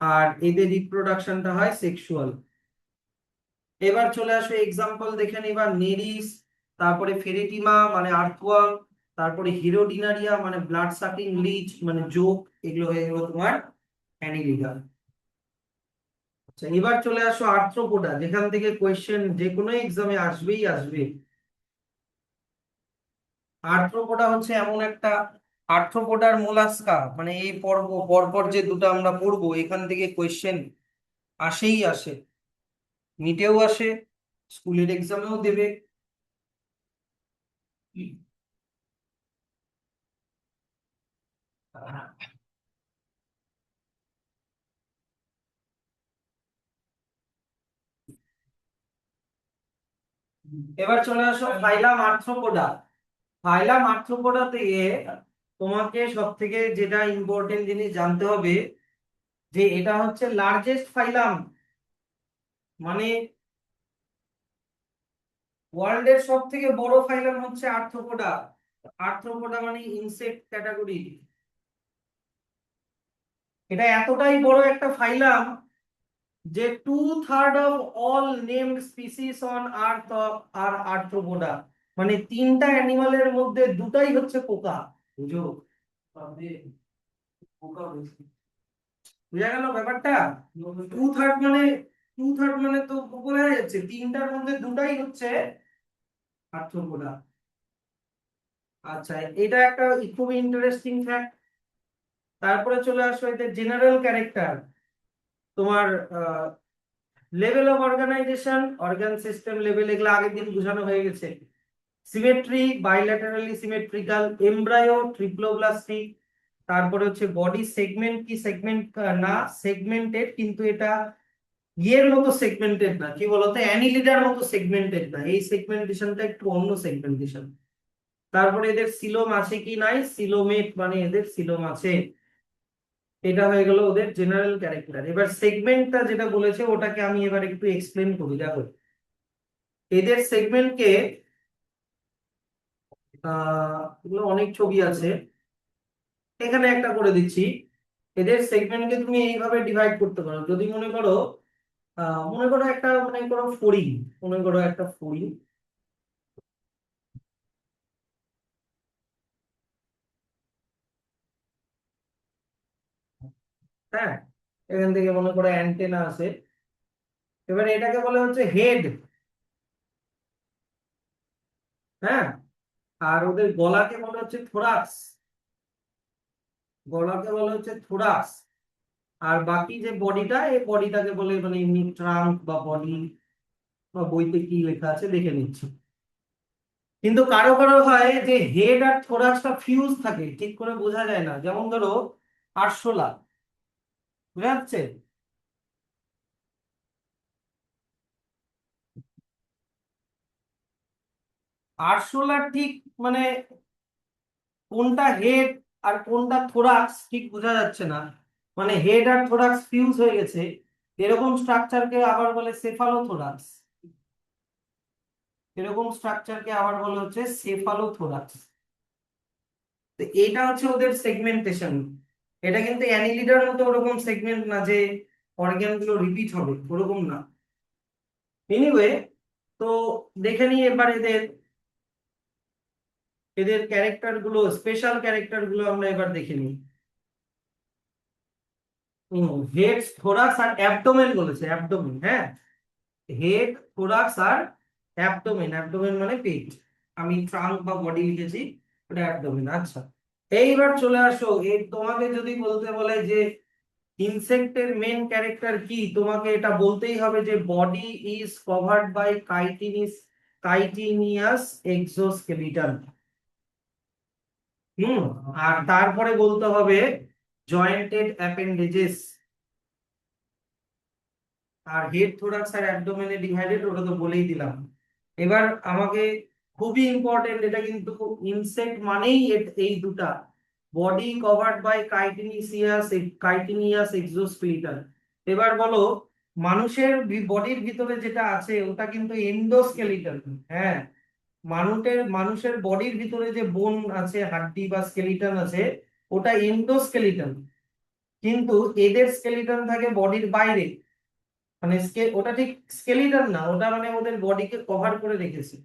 আর এদের রিপ্রোডাকশনটা হয় সেক্সুয়াল। এবার চলে আসবে এক্সাম্পল দেখে নিবা। নেরিস, তারপরে ফেরেটিমা মানে আর্থওয়ার্ম, তারপরে হিরোডিনারিয়া মানে ব্লাড সাকিং লিচ মানে জোক, এগুলো হয়ে গেল তোমার অ্যানিলিডা। আচ্ছা, এবার চলে আসো আর্থ্রোপোডা, যেখান থেকে কোয়েশ্চেন যে কোনো এক্সামে আসবেই আসবে। আর্থ্রোপোডা হচ্ছে এমন একটা, আর্থ্রোপোডার মোলাস্কা, মানে এই পরপর যে দুটো আমরা পড়বো, এখান থেকে কোয়েশ্চেন আসেই আসে, নিটেও আসে, স্কুলের এক্সামেও দেবে। এবার চলে আসো ফাইলাম আর্থ্রোপোডা। ফাইলাম আর্থ্রোপোডা থেকে তোমাকে সব থেকে যেটা ইম্পর্টেন্ট জিনিস জানতে হবে, যে এটা হচ্ছে লার্জেস্ট ফাইলাম, মানে ওয়ার্ল্ডের সব থেকে বড় ফাইলাম হচ্ছে আর্থ্রোপোডা। আর্থ্রোপোডা মানে ইনসেক্ট ক্যাটাগরি। এটা এতটাই বড় একটা ফাইলাম যে 2/3 of all named species on earth আর আর্থ্রোপোডা, মানে তিনটা অ্যানিমালের মধ্যে দুটাই হচ্ছে পোকা। বুঝো? পোকা বলছি। বুঝা গেল ব্যাপারটা? 2/3 মানে, 2/3 মানে তো বোঝা যাচ্ছে তিনটার মধ্যে দুটাই হচ্ছে আর্থ্রোপোডা। আচ্ছা, এটা একটা খুবই ইন্টারেস্টিং ফ্যাক্ট। তারপরে চলে আসো এদের জেনারেল ক্যারেক্টার। তোমার level of organisation, organ system level, এগুলো আগের দিন বোঝানো হয়ে গেছে। Symmetry, bilaterally symmetrical, embryo, triploblastic. তারপরে হচ্ছে বডি সেগমেন্ট কি সেগমেন্ট না, সেগমেন্টেড, কিন্তু এটা ইয়ের মতো সেগমেন্টেড না, কি বলতো, অ্যানিলিডার মতো সেগমেন্টেড না, এই সেগমেন্টেশনটা একটু অন্য সেগমেন্টেশন। তারপরে এদের সিলোম আছে কি নাই, সিলোমেট মানে এদের সিলোম আছে। এটা হয়ে গেল ওদের জেনারেল ক্যারেক্টার। এবার সেগমেন্টটা যেটা বলেছে ওটাকে আমি এবার একটু এক্সপ্লেন করি। দেখো এদের সেগমেন্টকে এগুলো অনেক ছবি আছে, এখানে একটা করে দিচ্ছি। এদের সেগমেন্টকে তুমি এইভাবে ডিভাইড করতে পারো। যদি মনে করো একটা, মনে করো ফড়িং, মনে করো একটা ফড়িং। হ্যাঁ, এখান থেকে মনে করো অ্যান্টেনা আছে। এবারে এটাকে বলে হচ্ছে হেড। হ্যাঁ, আর ওদের গলাকে বলে হচ্ছে থোরাক্স, গলাকে বলে হচ্ছে থোরাক্স। আর বাকি যে বডিটা, এই বডিটাকে বলে মানে এমনি ট্রাঙ্ক বা বডি, বা বইতে কি লেখা আছে দেখে নিচ্ছি। কিন্তু কারো কারো হয় যে হেড আর থোরাক্সটা ফিউজ থাকে, ঠিক করে বোঝা যায় না। যেমন ধরো আরশোলা, বুঝা যাচ্ছে? আরশোলা ঠিক মানে কোনটা হেড আর কোনটা থোরাক্স ঠিক বোঝা যাচ্ছে না, মানে হেড আর থোরাক্স ফিউজ হয়ে গেছে। এরকম স্ট্রাকচারকে আবার বলে সেফালোথোরাক্স, এরকম স্ট্রাকচারকে আবার বলে হচ্ছে সেফালোথোরাক্স। তো এটা হচ্ছে ওদের সেগমেন্টেশন। এটা কিন্তু অ্যানিলিডার মতো ওরকম সেগমেন্ট না যে অর্গান গুলো রিপিট হবে, ওরকম না। এনিওয়ে, তো দেখে নিই এবার এদের এদের ক্যারেক্টার গুলো, স্পেশাল ক্যারেক্টার গুলো আমরা এবার দেখে নিই। হেড, থোরাক্স আর অ্যাবডোমেন বলেছে, অ্যাবডোমেন। হ্যাঁ, হেড, থোরাক্স আর অ্যাবডোমেন। অ্যাবডোমেন মানে পেট, আমি ট্রাঙ্ক বা বডি লিখেছি, ওটা অ্যাবডোমেন। আচ্ছা, এইবার চলে আসো। এই তোমাকে যদি বলতে বলে যে ইনসেক্টের মেন ক্যারেক্টার কি, তোমাকে এটা বলতেই হবে যে body is covered by chitinous exoskeleton. Hmm, আর তারপরে বলতে হবে জয়েন্টেড অ্যাপেন্ডেজেস। আর হেড, থোরাক্স আর অ্যাবডোমেনে ডিভাইডেড, ওটা তো বলেই দিলাম। এবার আমাকে খুবই ইম্পর্টেন্ট, এটা কিন্তু ইনসেক্ট মানেই এই দুটা, body covered by chitinous exoskeleton. এবার বলো, মানুষের বডির ভিতরে যেটা আছে ওটা কিন্তু এন্ডোস্কেলিটন। হ্যাঁ, মানুষের বডির ভিতরে যে বোন আছে, হাড্ডি বা স্কেলিটন আছে, ওটা এন্ডোস্কেলিটন। কিন্তু এদের স্কেলিটন থাকে বডির বাইরে, মানে ওটা ঠিক স্কেলিটন না, ওটা মানে ওদের বডিকে কভার করে রেখেছে।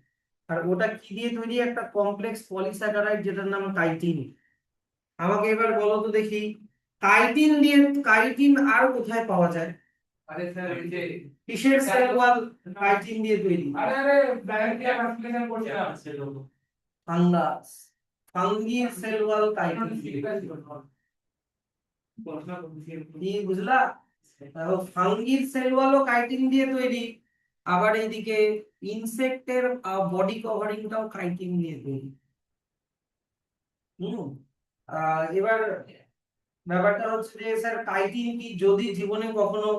আর ওটা কি দিয়ে তৈরি, একটা কমপ্লেক্স পলিস্যাকারাইড যেটার নাম কাইটিন। আমাকে এবার বলো তো দেখি, কাইটিন দিয়ে, কাইটিন আর কোথায় পাওয়া যায়? আরে স্যার এই যে কিসের সেল ওয়াল কাইটিন দিয়ে তৈরি? আরে আরে ব্যাকটেরিয়া ট্রান্সলেশন করছিলাম ফাঙ্গাস, ফাঙ্গির সেল ওয়াল কাইটিন দিয়ে। কি বুঝলা? ফাঙ্গির সেল ওয়ালও কাইটিন দিয়ে তৈরি, আবার এইদিকে ইনসেক্টের বডি কভারিংটাও কাইটিন দিয়ে তৈরি। হুম, এবার ব্যাপারটা হচ্ছে যে স্যার কাইটিন কি, যদি জীবনে কখনো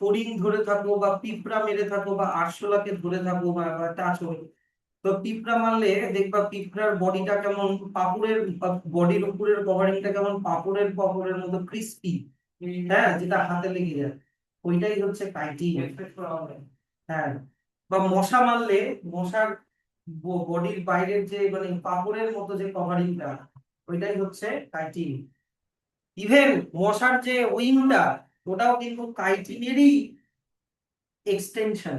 ফড়িং ধরে থাকো বা পিঁপড়া মেরে থাকো বা আরশোলাকে ধরে থাকো বা টাচ হবে, তো পিঁপড়া মারলে দেখবা পিঁপড়ার বডিটা কেমন, পাপড়ের বডির উপরের কভারিংটা কেমন পাপড়ের পাপড়ের মতো ক্রিস্পি। হ্যাঁ, যেটা হাতে লেগে যায়, ওইটাই হচ্ছে কাইটিন। হ্যাঁ, বা মশা মারলে মশার বডির বাইরের যে মানে পাপড়ের মতো যে কভারিংটা, ওইটাই হচ্ছে কাইটিন। ইভেন মশার যে উইংটা, ওটাও কিন্তু কাইটিনেরই এক্সটেনশন,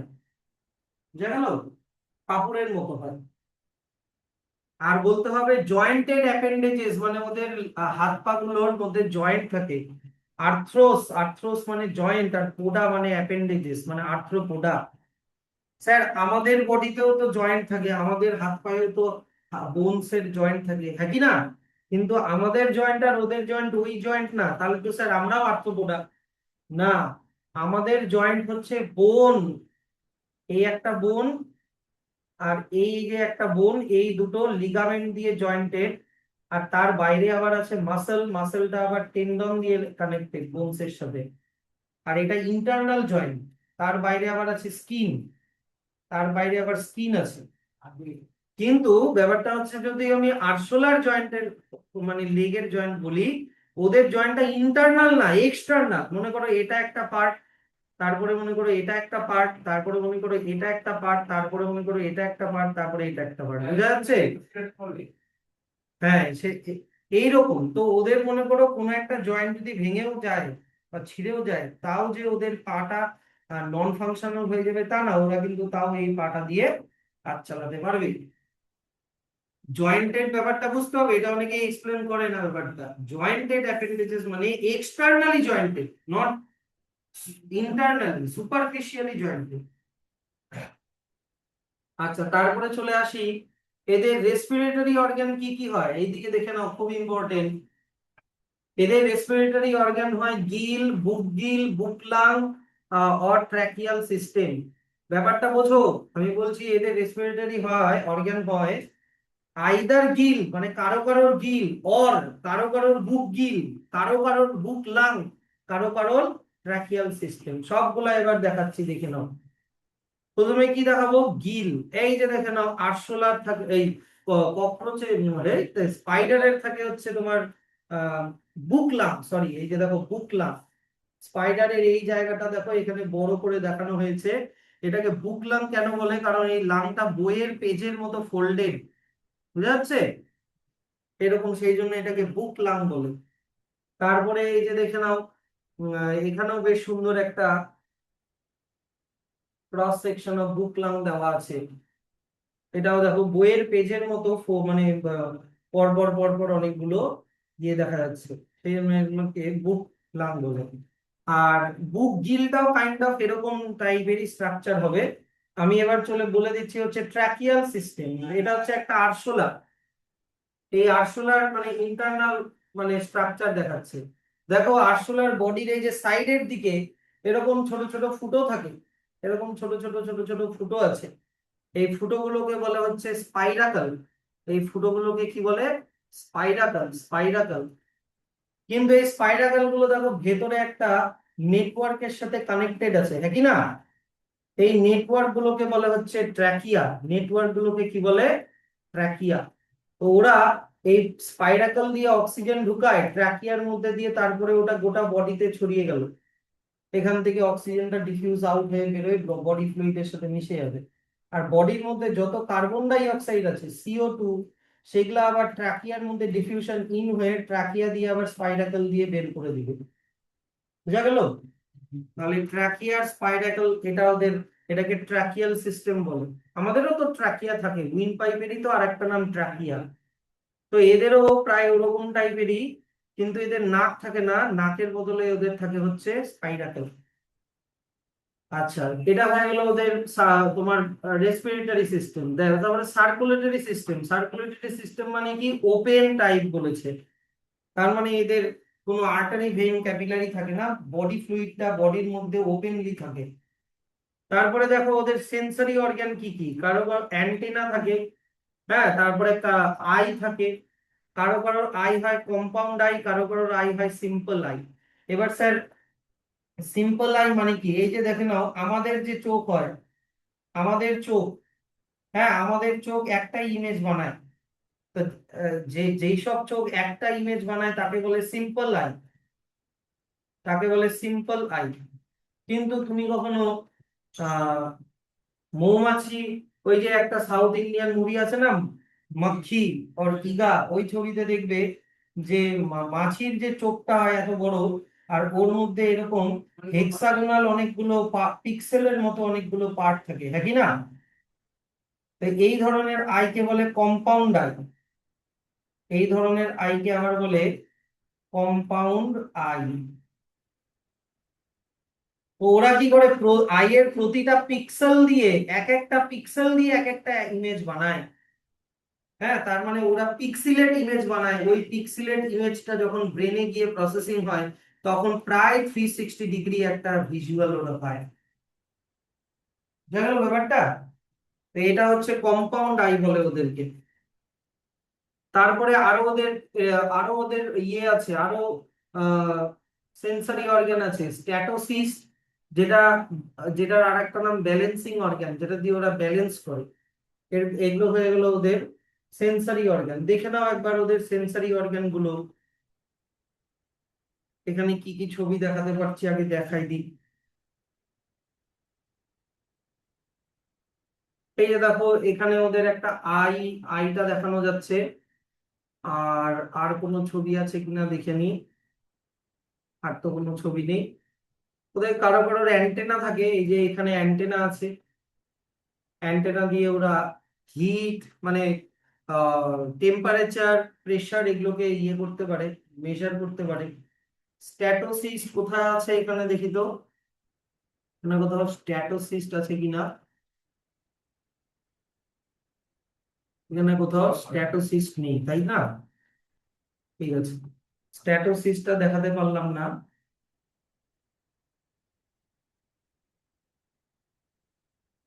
বুঝা গেল, কাপড়ের মতো হয়। আর বলতে হবে জয়েন্টেড অ্যাপেন্ডেজেস, মানে ওদের হাত পা গুলোর মধ্যে জয়েন্ট থাকে। আর্থ্রোস, আর্থ্রোস মানে জয়েন্ট, আর পোডা মানে অ্যাপেন্ডেজেস মানে আর্থ্রোপোডা। স্যার আমাদের বডিতেও তো জয়েন্ট থাকে, আমাদের হাত পায়েও তো বোনস এর জয়েন্ট থাকে, হ্যাঁ কি না? কিন্তু আমাদের জয়েন্ট আর ওদের জয়েন্ট ওই জয়েন্ট না, তাহলে তো স্যার আমরাও আর্থ্রোপোডা না। আমাদের জয়েন্ট হচ্ছে বোন, এই একটা বোন, আর এই যে একটা বোন, এই দুটো লিগামেন্ট দিয়ে জয়েন্টেড, আর তার বাইরে আবার আছে মাসেল, মাসেলটা আবার টেন্ডন দিয়ে কানেক্টেড বোনস এর সাথে। আর এটা ইন্টারনাল জয়েন্ট, তার বাইরে আবার আছে স্কিন, তার বাইরে আবার স্কিন আছে। কিন্তু ব্যাপারটা হচ্ছে যদি আমি আরশোলার জয়েন্টের মানে লেগের জয়েন্ট বলি, ওদের জয়েন্টটা ইন্টারনাল না এক্সটার্নাল। মনে করো এটা একটা পার্ট, তারপরে মনে করো এটা একটা পার্ট, তারপরে মনে করো এটা একটা পার্ট, তারপরে মনে করো এটা একটা পার্ট, তারপরে এটা একটা পার্ট, বুঝা যাচ্ছে? হ্যাঁ, এইরকম তো ওদের মনে করো কোনো একটা জয়েন্ট যদি ভেঙেও যায় বা ছিঁড়েও যায়, তাও যে ওদের পাটা নন ফাংশনাল হয়ে যাবে তা না, ওরা কিন্তু তাও এই পাটা দিয়ে কাজ চালাতে পারবে। জয়েন্টেড ব্যাপারটা বুঝতে হবে, এটা অনেকেই এক্সপ্লেন করে না ব্যাপারটা। জয়েন্টেড অ্যাপেন্ডেজেস মানে externally jointed, not internally superficially jointed. আচ্ছা, তারপরে চলে আসি এদের রেসপিরেটরি অর্গান কি কি হয়, এইদিকে দেখে নাও, খুব ইম্পর্টেন্ট। এদের রেসপিরেটরি অর্গান হয় গিল, বুক লাং অর ট্র্যাকিয়াল সিস্টেম। ব্যাপারটা বোঝো, আমি বলছি এদের রেসপিরেটরি হয় অর্গান হয় আইদার গিল মানে কারো কারোর গিল, অর কারো কারোর বুক গিল, কারো কারোর বুক লাং, কারো কারোর ট্র্যাকিয়াল সিস্টেম। সবগুলা এবার দেখাচ্ছি, দেখে নাও। প্রথমে কি দেখাবো, গিল। এই যে দেখে নাও, আরশোলার থাকে এই ককরোচের স্পাইডারের থাকে হচ্ছে তোমার বুক লাং, সরি এই যে দেখো বুক লাং। স্পাইডারের এই জায়গাটা দেখো এখানে বড় করে দেখানো হয়েছে। এটাকে বুক লাং কেন বলে, কারণ এই লাংটা বইয়ের পেজের মতো ফোল্ডেড, বুঝা যাচ্ছে এরকম, সেই জন্য এটাকে বুক লাং বলে। তারপরে এই যে দেখে নাও, এখানেও বেশ সুন্দর একটা cross section of book lung দেওয়া আছে। এটাও দেখো বইয়ের পেজের মতো মানে পরপর পরপর অনেকগুলো দিয়ে দেখা যাচ্ছে, সেই জন্য এগুলোকে বুক লাং বলে। আর বুক গিলটাও কাইন্ড অফ এরকম টাইপেরই স্ট্রাকচার হবে। আমি এবার চলে বলে দিচ্ছি হচ্ছে ট্র্যাকিয়াল সিস্টেম। এটা হচ্ছে একটা আরশোলা, এই আরশোলার মানে ইন্টারনাল মানে স্ট্রাকচার দেখাচ্ছে। দেখো আরশোলার বডির এই যে সাইডের দিকে এরকম ছোট ছোট ফুটো থাকে, এরকম ছোট ছোট ছোট ছোট ফুটো আছে। এই ফুটোগুলোকে বলা হচ্ছে স্পাইরাকল। এই ফুটোগুলোকে কি বলে, স্পাইরাকল, স্পাইরাকল। কিন্তু এই স্পাইরাকল গুলো দেখো ভেতরে একটা নেটওয়ার্কের সাথে কানেক্টেড আছে, হ্যাঁ কি না? এই নেটওয়ার্ক গুলোকে বলে হচ্ছে ট্র্যাকিয়া, নেটওয়ার্ক গুলোকে কি বলে, ট্র্যাকিয়া। তো ওরা এই স্পাইরাকল দিয়ে অক্সিজেন ঢুকায় ট্র্যাকিয়ার মধ্যে দিয়ে, তারপরে ওটা গোটা বডিতে ছড়িয়ে গেল। এখান থেকে অক্সিজেনটা ডিফিউজ আউট হয়ে বেরোয়, বডি ফ্লুইডের সাথে মিশে যাবে। আর বডির মধ্যে যত কার্বন ডাই অক্সাইড আছে CO2, সেগুলা আবার ট্রাকিয়ার মধ্যে ডিফিউশন ইন হয়ে ট্রাকিয়া দিয়ে আবার স্পাইরাকল দিয়ে বের করে দিবে। বুঝা গেল? তাহলে ট্রাকিয়ার স্পাইরাকল এটা ওদের, এটাকে ট্রাকিয়াল সিস্টেম বলে। আমাদেরও তো ট্রাকিয়া থাকে, উইন্ড পাইপেরই তো আরেকটা নাম ট্রাকিয়া। তো এদেরও প্রায় ওরকম টাইপেরই, কিন্তু এদের নাক থাকে না, নাকের বদলে ওদের থাকে হচ্ছে স্পাইরাকল। আচ্ছা, এটা হয়ে গেল ওদের তোমার রেসপিরেটরি সিস্টেম। দেখো তারপরে সার্কুলেটরি সিস্টেম। সার্কুলেটরি সিস্টেম মানে কি, ওপেন টাইপ বলেছে। তার মানে এদের কোনো আর্টারি ভেইন ক্যাপিলারি থাকে না, বডি ফ্লুইডটা বডির মধ্যে ওপেনলি থাকে। তারপরে দেখো ওদের সেন্সরি অর্গান কি কি, কারো কারো অ্যান্টেনা থাকে, হ্যাঁ, তারপরে আই থাকে। কারো কারোর আই হয় কম্পাউন্ড আই, কারো কারোর আই হয় সিম্পল আই। এবার স্যার, সিম্পল আই মানে কি, এই যে দেখে নাও আমাদের যে চোখ হয়, আমাদের চোখ, হ্যাঁ আমাদের চোখ একটা ইমেজ বানায়। তো যেই সব চোখ একটা ইমেজ বানায় তাকে বলে সিম্পল আই, তাকে বলে সিম্পল আই। কিন্তু তুমি কখনো আহ মৌমাছি, ওই যে একটা সাউথ ইন্ডিয়ান মুভি আছে না, মাখি ওর ইগা, ওই ছবিতে দেখবে যে মাছির যে চোখটা হয় এত বড়, আর ওর মধ্যে এরকম হেক্সাগোনাল অনেকগুলো পিক্সেলের মতো অনেকগুলো পার্ট থাকে, হ্যাঁ কি না? তো এই ধরনের আইকে বলে কম্পাউন্ড আই। এই ধরনের আইকে আবার বলে কম্পাউন্ড আই। তো ওরা কি করে, আই এর প্রতিটা পিক্সেল দিয়ে, এক একটা পিক্সেল দিয়ে এক একটা ইমেজ বানায়। হ্যাঁ, তার মানে ওরা পিক্সেলেট ইমেজ বানায়। ওই পিক্সেলেট ইমেজটা যখন ব্রেনে গিয়ে প্রসেসিং হয়, তখন প্রায় 360 ডিগ্রি একটা ভিজুয়াল ওরা পায়। বুঝা গেল ব্যাপারটা? তো এটা হচ্ছে কম্পাউন্ড আই বলে ওদেরকে। তারপরে আরো ওদের ইয়ে আছে, আরো সেন্সরি অর্গান আছে, স্ট্যাটোসিস, যেটা যেটার আর একটা নাম ব্যালেন্সিং অর্গান, যেটা দিয়ে ওরা ব্যালেন্স করে। এগুলো হয়ে গেল ওদের সেন্সরি অর্গান। দেখে নাও একবার ওদের সেন্সরি অর্গান গুলো। এখানে কি কি ছবি দেখাতে পারছি আগে দেখাই দিই। এই যে দেখো, এখানে ওদের একটা আইটা দেখানো যাচ্ছে। আর আর কোনো ছবি আছে কিনা দেখে নি। আর তো কোনো ছবি নেই। ওদের কারো কারোর অ্যান্টেনা থাকে, এই যে এখানে অ্যান্টেনা আছে। অ্যান্টেনা দিয়ে ওরা হিট, মানে টেম্পারেচার, প্রেসার, এগুলোকে ইয়ে করতে পারে, মেজার করতে পারে। স্ট্যাটোসিস কোথায় আছে এখানে দেখি তো, এখানে কোথাও স্ট্যাটোসিস আছে কিনা। এখানে কোথাও স্ট্যাটোসিস নেই, তাই না? ঠিক আছে, স্ট্যাটোসিসটা দেখাতে পারলাম না।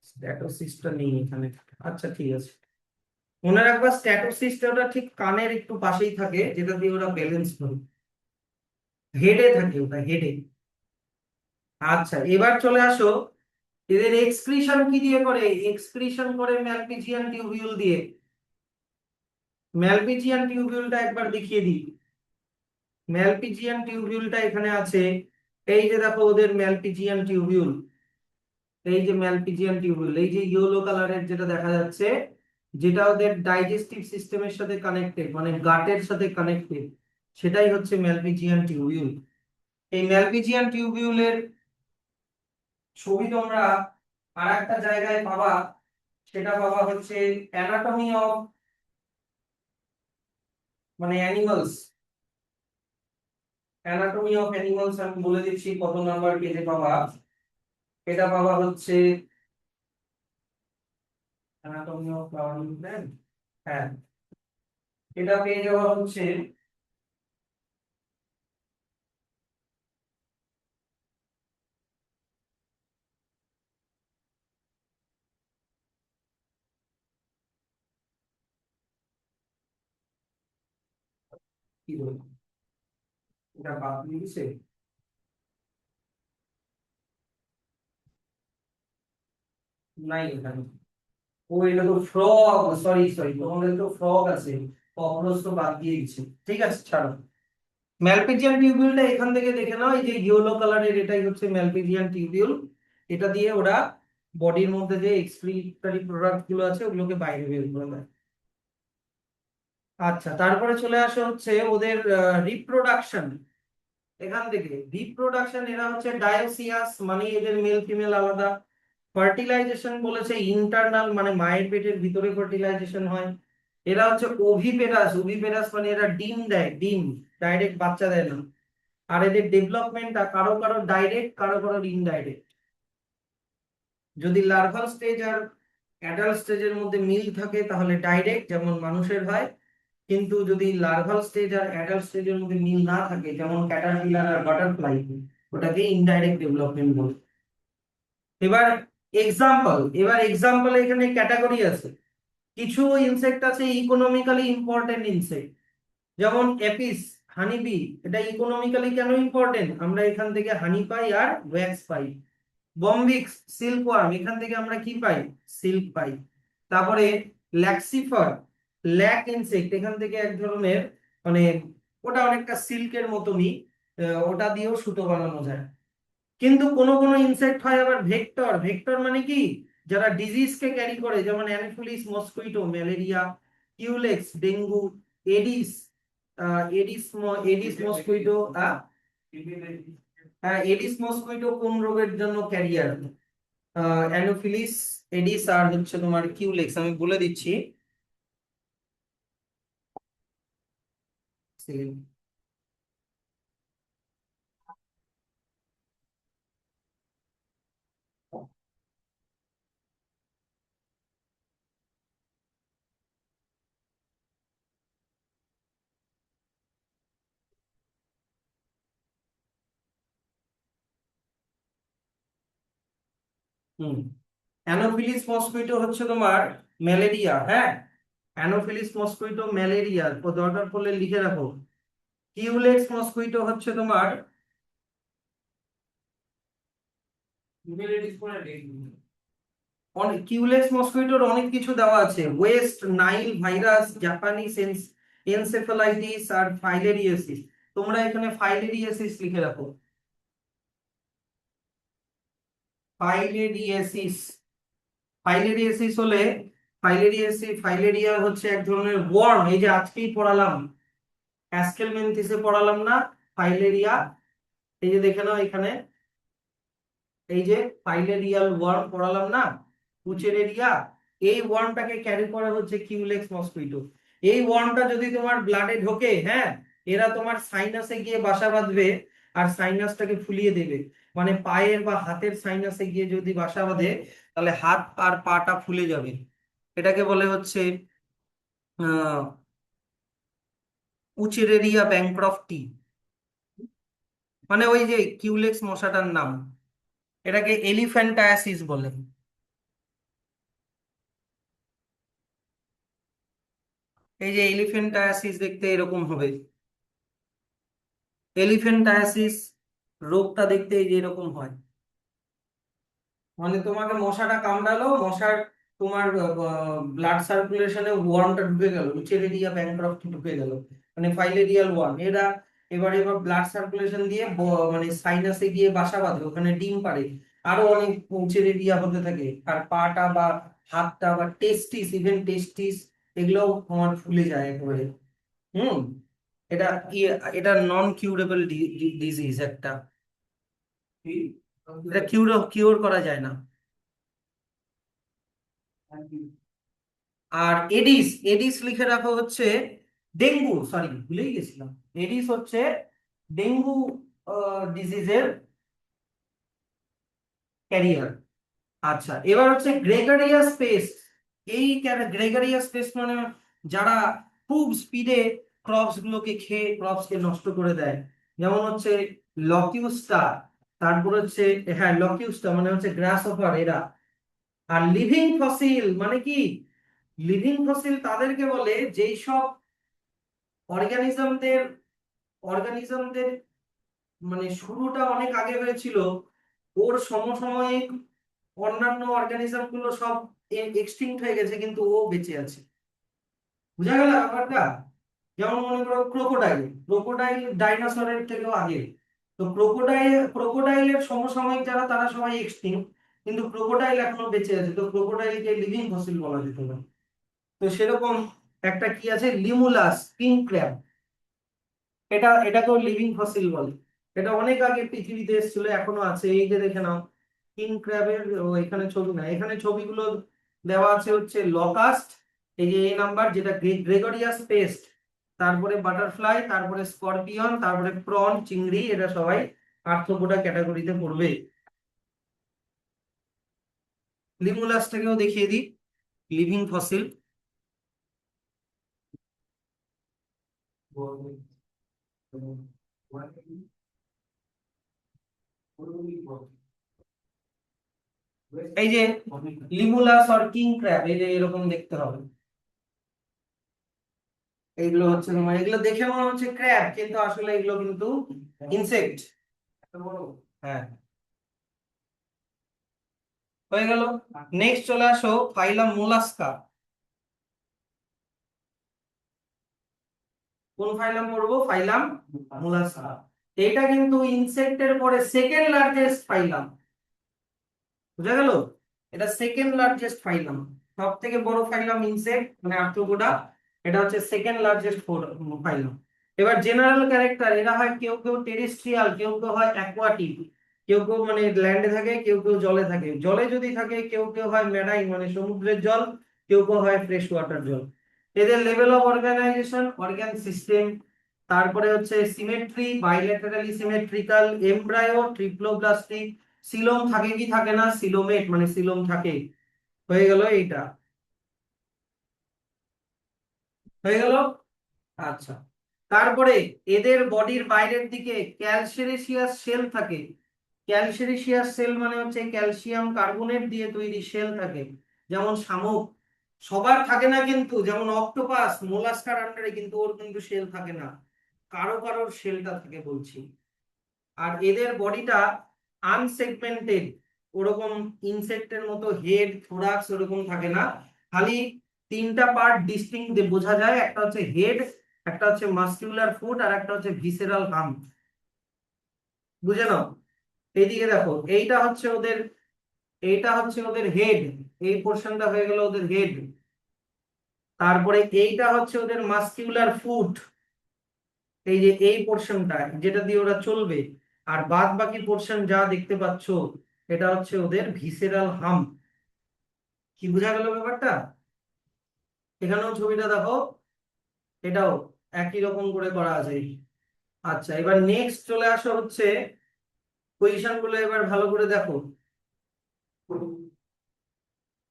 স্ট্যাটোসিসটা নেই এখানে। আচ্ছা ঠিক আছে, মনে রাখবা স্ট্যাটোসিসটা ওটা ঠিক কানের একটু পাশেই থাকে, যেটা দিয়ে ওরা ব্যালেন্স করে। হেডে থাকে, ওটা হেডে। আচ্ছা, এবার চলে আসো, এদের এক্সক্রিশন কি দিয়ে করে? এক্সক্রিশন করে ম্যালপিজিয়ান টিউবিউল দিয়ে। ম্যালপিজিয়ান টিউবিউলটা একবার দেখিয়ে দিই। ম্যালপিজিয়ান টিউবিউলটা এখানে আছে। এই যে দেখো ওদের ম্যালপিজিয়ান টিউবিউল। এই যে ম্যালপিজিয়ান টিউবিউল, এই যে ইয়েলো কালারের যেটা দেখা যাচ্ছে, যেটা ওদের ডাইজেস্টিভ সিস্টেমের সাথে কানেক্টেড, মানে গাটের সাথে কানেক্টেড, সেটাই হচ্ছে ম্যালপিজিয়ান টিউবিউল। এই ম্যালপিজিয়ান টিউবিউলের ছবি তোমরা আর একটা জায়গায় পাবা। সেটা পাবা হচ্ছে অ্যানাটমি অফ, মানে অ্যানিমালস। অ্যানাটমি অফ অ্যানিমালস আমি বলে দিচ্ছি কত নাম্বার পেজে পাবা। এটা পাবা হচ্ছে অ্যানাটমি অফ ফ্লাওয়ারিং প্ল্যান্ট। হ্যাঁ, এটা পেয়ে যাওয়া হচ্ছে কি বলবো, এটা বাদ দিয়ে দিছে। নাই এখানে। ও এটা তো ফ্রগ, সরি সরি, তোমাদের তো ফ্রগ আছে, ককরোচ তো বাদ দিয়ে দিচ্ছে। ঠিক আছে, ছাড়ো। ম্যালপিজিয়ান টিউবিউলটা এখান থেকে দেখে নাও, এই যে ইয়েলো কালারের, এটাই হচ্ছে ম্যালপিজিয়ান টিউবিউল। এটা দিয়ে ওরা বডির মধ্যে যে এক্সক্রিটরি প্রোডাক্ট গুলো আছে ওগুলোকে বাইরে বের করে দেয়। আচ্ছা, তারপরে চলে আসে হচ্ছে ওদের রিপ্রোডাকশন। এখান থেকে রিপ্রোডাকশন, এরা হচ্ছে ডায়োসিয়াস, মানে এদের মেল ফিমেল আলাদা। ফার্টিলাইজেশন বলেছে ইন্টারনাল, মানে মায়ের পেটের ভিতরে ফার্টিলাইজেশন হয়। এরা হচ্ছে ওভিপেরাস। ওভিপেরাস মানে এরা ডিম দেয়, ডিম, ডাইরেক্ট বাচ্চা দেয় না। আর এদের ডেভেলপমেন্টটা কারো কারো ডাইরেক্ট, কারো কারো ইনডাইরেক্ট। যদি লার্ভাল স্টেজ আর অ্যাডাল্ট স্টেজের মধ্যে মিল থাকে তাহলে ডাইরেক্ট, যেমন মানুষের হয়। কিন্তু যদি লার্ভাল স্টেজ আর অ্যাডাল্ট স্টেজের মধ্যে মিল না থাকে, যেমন ক্যাটারপিলার আর বাটারফ্লাই, ওটাকে ইনডাইরেক্ট ডেভেলপমেন্ট বলে। এবার এক্সাম্পল এখানে ক্যাটাগরি আছে। কিছু ইনসেক্ট আছে ইকোনমিক্যালি ইম্পর্টেন্ট ইনসেক্ট, যেমন এপিস, হানিবি। এটা ইকোনমিক্যালি কেন ইম্পর্টেন্ট? আমরা এখান থেকে হানি পাই আর ওয়্যাক্স পাই। বম্বিক্স, সিল্কওয়ার্ম, এখান থেকে আমরা কি পাই? সিল্ক পাই। তারপরে ল্যাক্সিফার, ল্যাক ইনসেক্ট, এখান থেকে এক ধরনের, মানে ওটা অনেকটা সিল্কের মতনই, ওটা দিয়েও সুতো বানানো যায়। কিন্তু কোনো কোনো ইনসেক্ট হয় আবার ভেক্টর। ভেক্টর মানে কি? যারা ডিজিজ কে ক্যারি করে, যেমন Anopheles mosquito, malaria; Culex, dengue; Aedes, Aedes mosquito, হ্যাঁ এডিস মসকুইটো কোন রোগের জন্য ক্যারিয়ার? অ্যানোফিলিস, এডিস আর হচ্ছে তোমার কিউলেক্স, আমি বলে দিচ্ছি। হুম, অ্যানোফিলিস মসকুইটো হচ্ছে তোমার ম্যালেরিয়া, হ্যাঁ। অ্যানোফিলিস মসকুইটো ম্যালেরিয়া, দরকার পড়লে লিখে রাখো। কিউলেক্স মসকুইটো হচ্ছে তোমার কিউলেক্স মসকুইটোর অনেক কিছু দেওয়া আছে, West Nile virus, Japanese encephalitis আর ফাইলেরিয়াসিস। তোমরা এখানে ফাইলেরিয়াসিস লিখে রাখো, ফাইলেরিয়াসিস। ফাইলেরিয়াসিস হলে ফাইলেরিয়া হচ্ছে এক ধরনের ওয়ার্ম, এই যে আজকেই পড়ালাম অ্যাস্কেলমেনথিসে পড়ালাম না ফাইলেরিয়া, এই যে দেখে নাও এখানে, এই যে ফাইলেরিয়াল ওয়ার্ম পড়ালাম না, উচেরেরিয়া, এই ওয়ার্মটাকে ক্যারি করে হচ্ছে কিউলেক্স মসকুইটো। এই ওয়ার্মটা যদি তোমার ব্লাডে ঢোকে, হ্যাঁ, এরা তোমার সাইনাসে গিয়ে বাসা বাঁধবে আর সাইনাসটাকে ফুলিয়ে দেবে। মানে পায়ের বা হাতের সাইনাসে গিয়ে যদি বাসা বাঁধে, তাহলে হাত আর পাটা ফুলে যাবে। এটাকে বলে হচ্ছে আহ উচেরেরিয়া ব্যাংক্রফটি, মানে ওই যে কিউলেক্স মশাটার নাম। এটাকে এলিফ্যান্টায়াসিস বলে। এই যে এলিফ্যান্টায়াসিস দেখতে এরকম হবে, এলিফ্যান্টায়াসিস রোগটা দেখতে এই যে এরকম হয়। মানে তোমাকে মশাটা কামড়ালো, মশার তোমার ব্লাড সার্কুলেশনে ওয়ার্মটা ঢুকে গেল, উচেরেরিয়া ব্যাংক্রফট ঢুকে গেল, মানে ফাইলেরিয়াল ওয়ার্ম। এরা এবার ব্লাড সার্কুলেশন দিয়ে মানে সাইনাসে গিয়ে বাসা বাঁধে, ওখানে ডিম পাড়ে, আরো অনেক উচেরেরিয়া হতে থাকে। আর পাটা বা হাতটা বা টেস্টিস, ইভেন টেস্টিস, এগুলোও তোমার ফুলে যায় একেবারে। হুম। এটা এটা নন কিউরেবল ডিজিজ একটা, এটা কিউর করা যায় না। আর এডিস, এডিস লিখে রাখো হচ্ছে ডেঙ্গু, সরি ভুলেই গেছিলাম, এডিস হচ্ছে ডেঙ্গু ডিজিজের ক্যারিয়ার। আচ্ছা, এবার হচ্ছে গ্রেগরিয়াস পেস্ট। এই গ্রেগরিয়াস পেস্ট মানে যারা খুব স্পিডে ক্রপস গুলোকে খেয়ে ক্রপস কে নষ্ট করে দেয়, যেমন হচ্ছে লকিউস্টা, তারপর হচ্ছে, হ্যাঁ লকিউস্টা মানে হচ্ছে গ্রাস অফার এরা। আর লিভিং ফসিল মানে কি? লিভিং ফসিল তাদেরকে বলে যেই সব অর্গানিজমদের অর্গানিজমদের মানে শুরুটা অনেক আগে হয়েছিল, ওর সমসাময়িক অন্যান্য অর্গানিজম গুলো সব এক্সটিংক্ট হয়ে গেছে, কিন্তু ও বেঁচে আছে। বুঝা গেল ব্যাপারটা? যেমন মনে করো ক্রোকোডাইল, ক্রোকোডাইল ডাইনোসরের থেকেও আগে। তো ক্রোকোডাইলের সমসাময়িক যারা তারা সবাই এক্সটিংক্ট, কিন্তু ক্রোকোডাইল এখনো বেঁচে আছে, তো ক্রোকোডাইলকে লিভিং ফসিল বলা যেতে পারে। তো সেরকম একটা কি আছে, লিমুলাস কিং ক্র্যাব, এটাকেও লিভিং ফসিল বলে। এটা অনেক আগে পৃথিবীতে এসেছিল, এখনো আছে। এই যে দেখে নাও কিং ক্র্যাবের, এখানে ছবি না, এখানে ছবিগুলো দেওয়া আছে হচ্ছে লকাস্ট, এই যে এই নাম্বার যেটা গ্রেগরিয়াস পেস্ট, তারপরে বাটারফ্লাই, তারপরে স্করপিয়ন, তারপরে প্রন চিংড়ি, এটা সবাই আর্থ্রোপোডা ক্যাটাগরিতে পড়বে। লিমুলাসটাকেও দেখিয়ে দিই, লিভিং ফসিল। এই যে লিমুলাস আর কিং ক্র্যাব, এই যে এরকম দেখতে হবে। এইগুলো হচ্ছে তোমার, এগুলো দেখে মনে হচ্ছে ক্র্যাব, কিন্তু আসলে এগুলো কিন্তু ইনসেক্ট। হ্যাঁ, হয়ে গেল। নেক্সট চলে আসো ফাইলাম মোলাস্কা। কোন ফাইলাম পড়বো? ফাইলাম মোলাস্কা। এটা কিন্তু ইনসেক্টের পরে সেকেন্ড লার্জেস্ট ফাইলাম। বুঝা গেল? এটা সেকেন্ড লার্জেস্ট ফাইলাম, সব থেকে বড় ফাইলাম ইনসেক্ট মানে আর্থ্রোপোডা, এটা হচ্ছে সেকেন্ড লার্জেস্ট ফাইলাম। এবার জেনারেল ক্যারেক্টার, এরা হয় কেউ কেউ টেরেস্ট্রিয়াল, কেউ কেউ হয় অ্যাকোয়াটিক, কেউ কেউ মানে ল্যান্ডে থাকে, কেউ কেউ জলে থাকে। জলে যদি থাকে কেউ কেউ হয় মেরাইন মানে সমুদ্রের জল, কেউ কেউ হয় ফ্রেশ ওয়াটার জল। এদের level of organisation, organ system, তারপরে হচ্ছে symmetry, bilaterally symmetrical, embryo, triploblastic, coelom থাকে কি থাকে না, সিলোমেট মানে সিলোম থাকে। হয়ে গেল এইটা, হয়ে গেল। আচ্ছা, তারপরে এদের বডির বাইরের দিকে ক্যালসেরেসিয়াস শেল থাকে। ক্যালসিয়াস সেল মানে হচ্ছে ক্যালসিয়াম কার্বনেট দিয়ে তৈরি সেল থাকে, যেমন শামুক। সবার থাকে না কিন্তু, যেমন অক্টোপাস মোলাস্কার আন্ডারে, কিন্তু ওর কিন্তু সেল থাকে না, কারো কারোর সেলটা থাকে বলছি। আর এদের বডিটা আনসেগমেন্টেড, ওরকম ইনসেক্টের মতো হেড থোরাক্স ওরকম থাকে না, খালি তিনটা পার্ট ডিস্টিংক্ট বোঝা যায়, একটা হচ্ছে হেড, একটা হচ্ছে মাসকিউলার ফুট, আর একটা হচ্ছে ভিসেরাল হাম্প। বুঝে নাও। এইদিকে দেখো, এইটা হচ্ছে ওদের হেড, এই পোর্শনটা হয়ে গেল ওদের হেড। তারপরে এইটা হচ্ছে ওদের মাসকিউলার ফুট, এই যে এই পোর্শনটা যেটা দিয়ে ওরা চলবে। আর বাদ বাকি পোর্শন যা দেখতে পাচ্ছ, এটা হচ্ছে ওদের ভিসেরাল হাম্প। কি বোঝা গেল ব্যাপারটা? এখানেও ছবিটা দেখো, এটাও একই রকম করে করা আছে। আচ্ছা, এবার নেক্সট চলে আসা হচ্ছে পজিশন গুলো, এবার ভালো করে দেখো।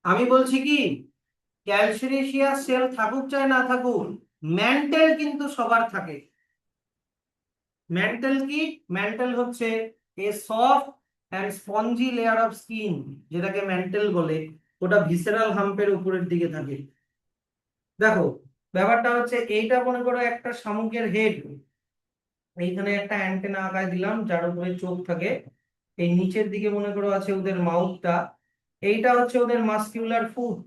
আমি বলছি কি, ক্যালসিয়াস সেল থাকুক চাই না থাকুক, ম্যান্টেল কিন্তু সবার থাকে। ম্যান্টেল কি? ম্যান্টেল হচ্ছে a soft and spongy layer of skin, যেটাকে ম্যান্টেল বলে, ওটা ভিসেরাল হাম্পের উপরের দিকে থাকে। দেখো, ব্যাপারটা হচ্ছে এইটা মনে করো একটা শামুকের হেড, এইখানে একটা অ্যান্টেনা আঁকায় দিলাম যার উপরে চোখ থাকে, এই নিচের দিকে মনে করো আছে ওদের মাউথটা, এইটা হচ্ছে ওদের মাসকিউলার ফুট,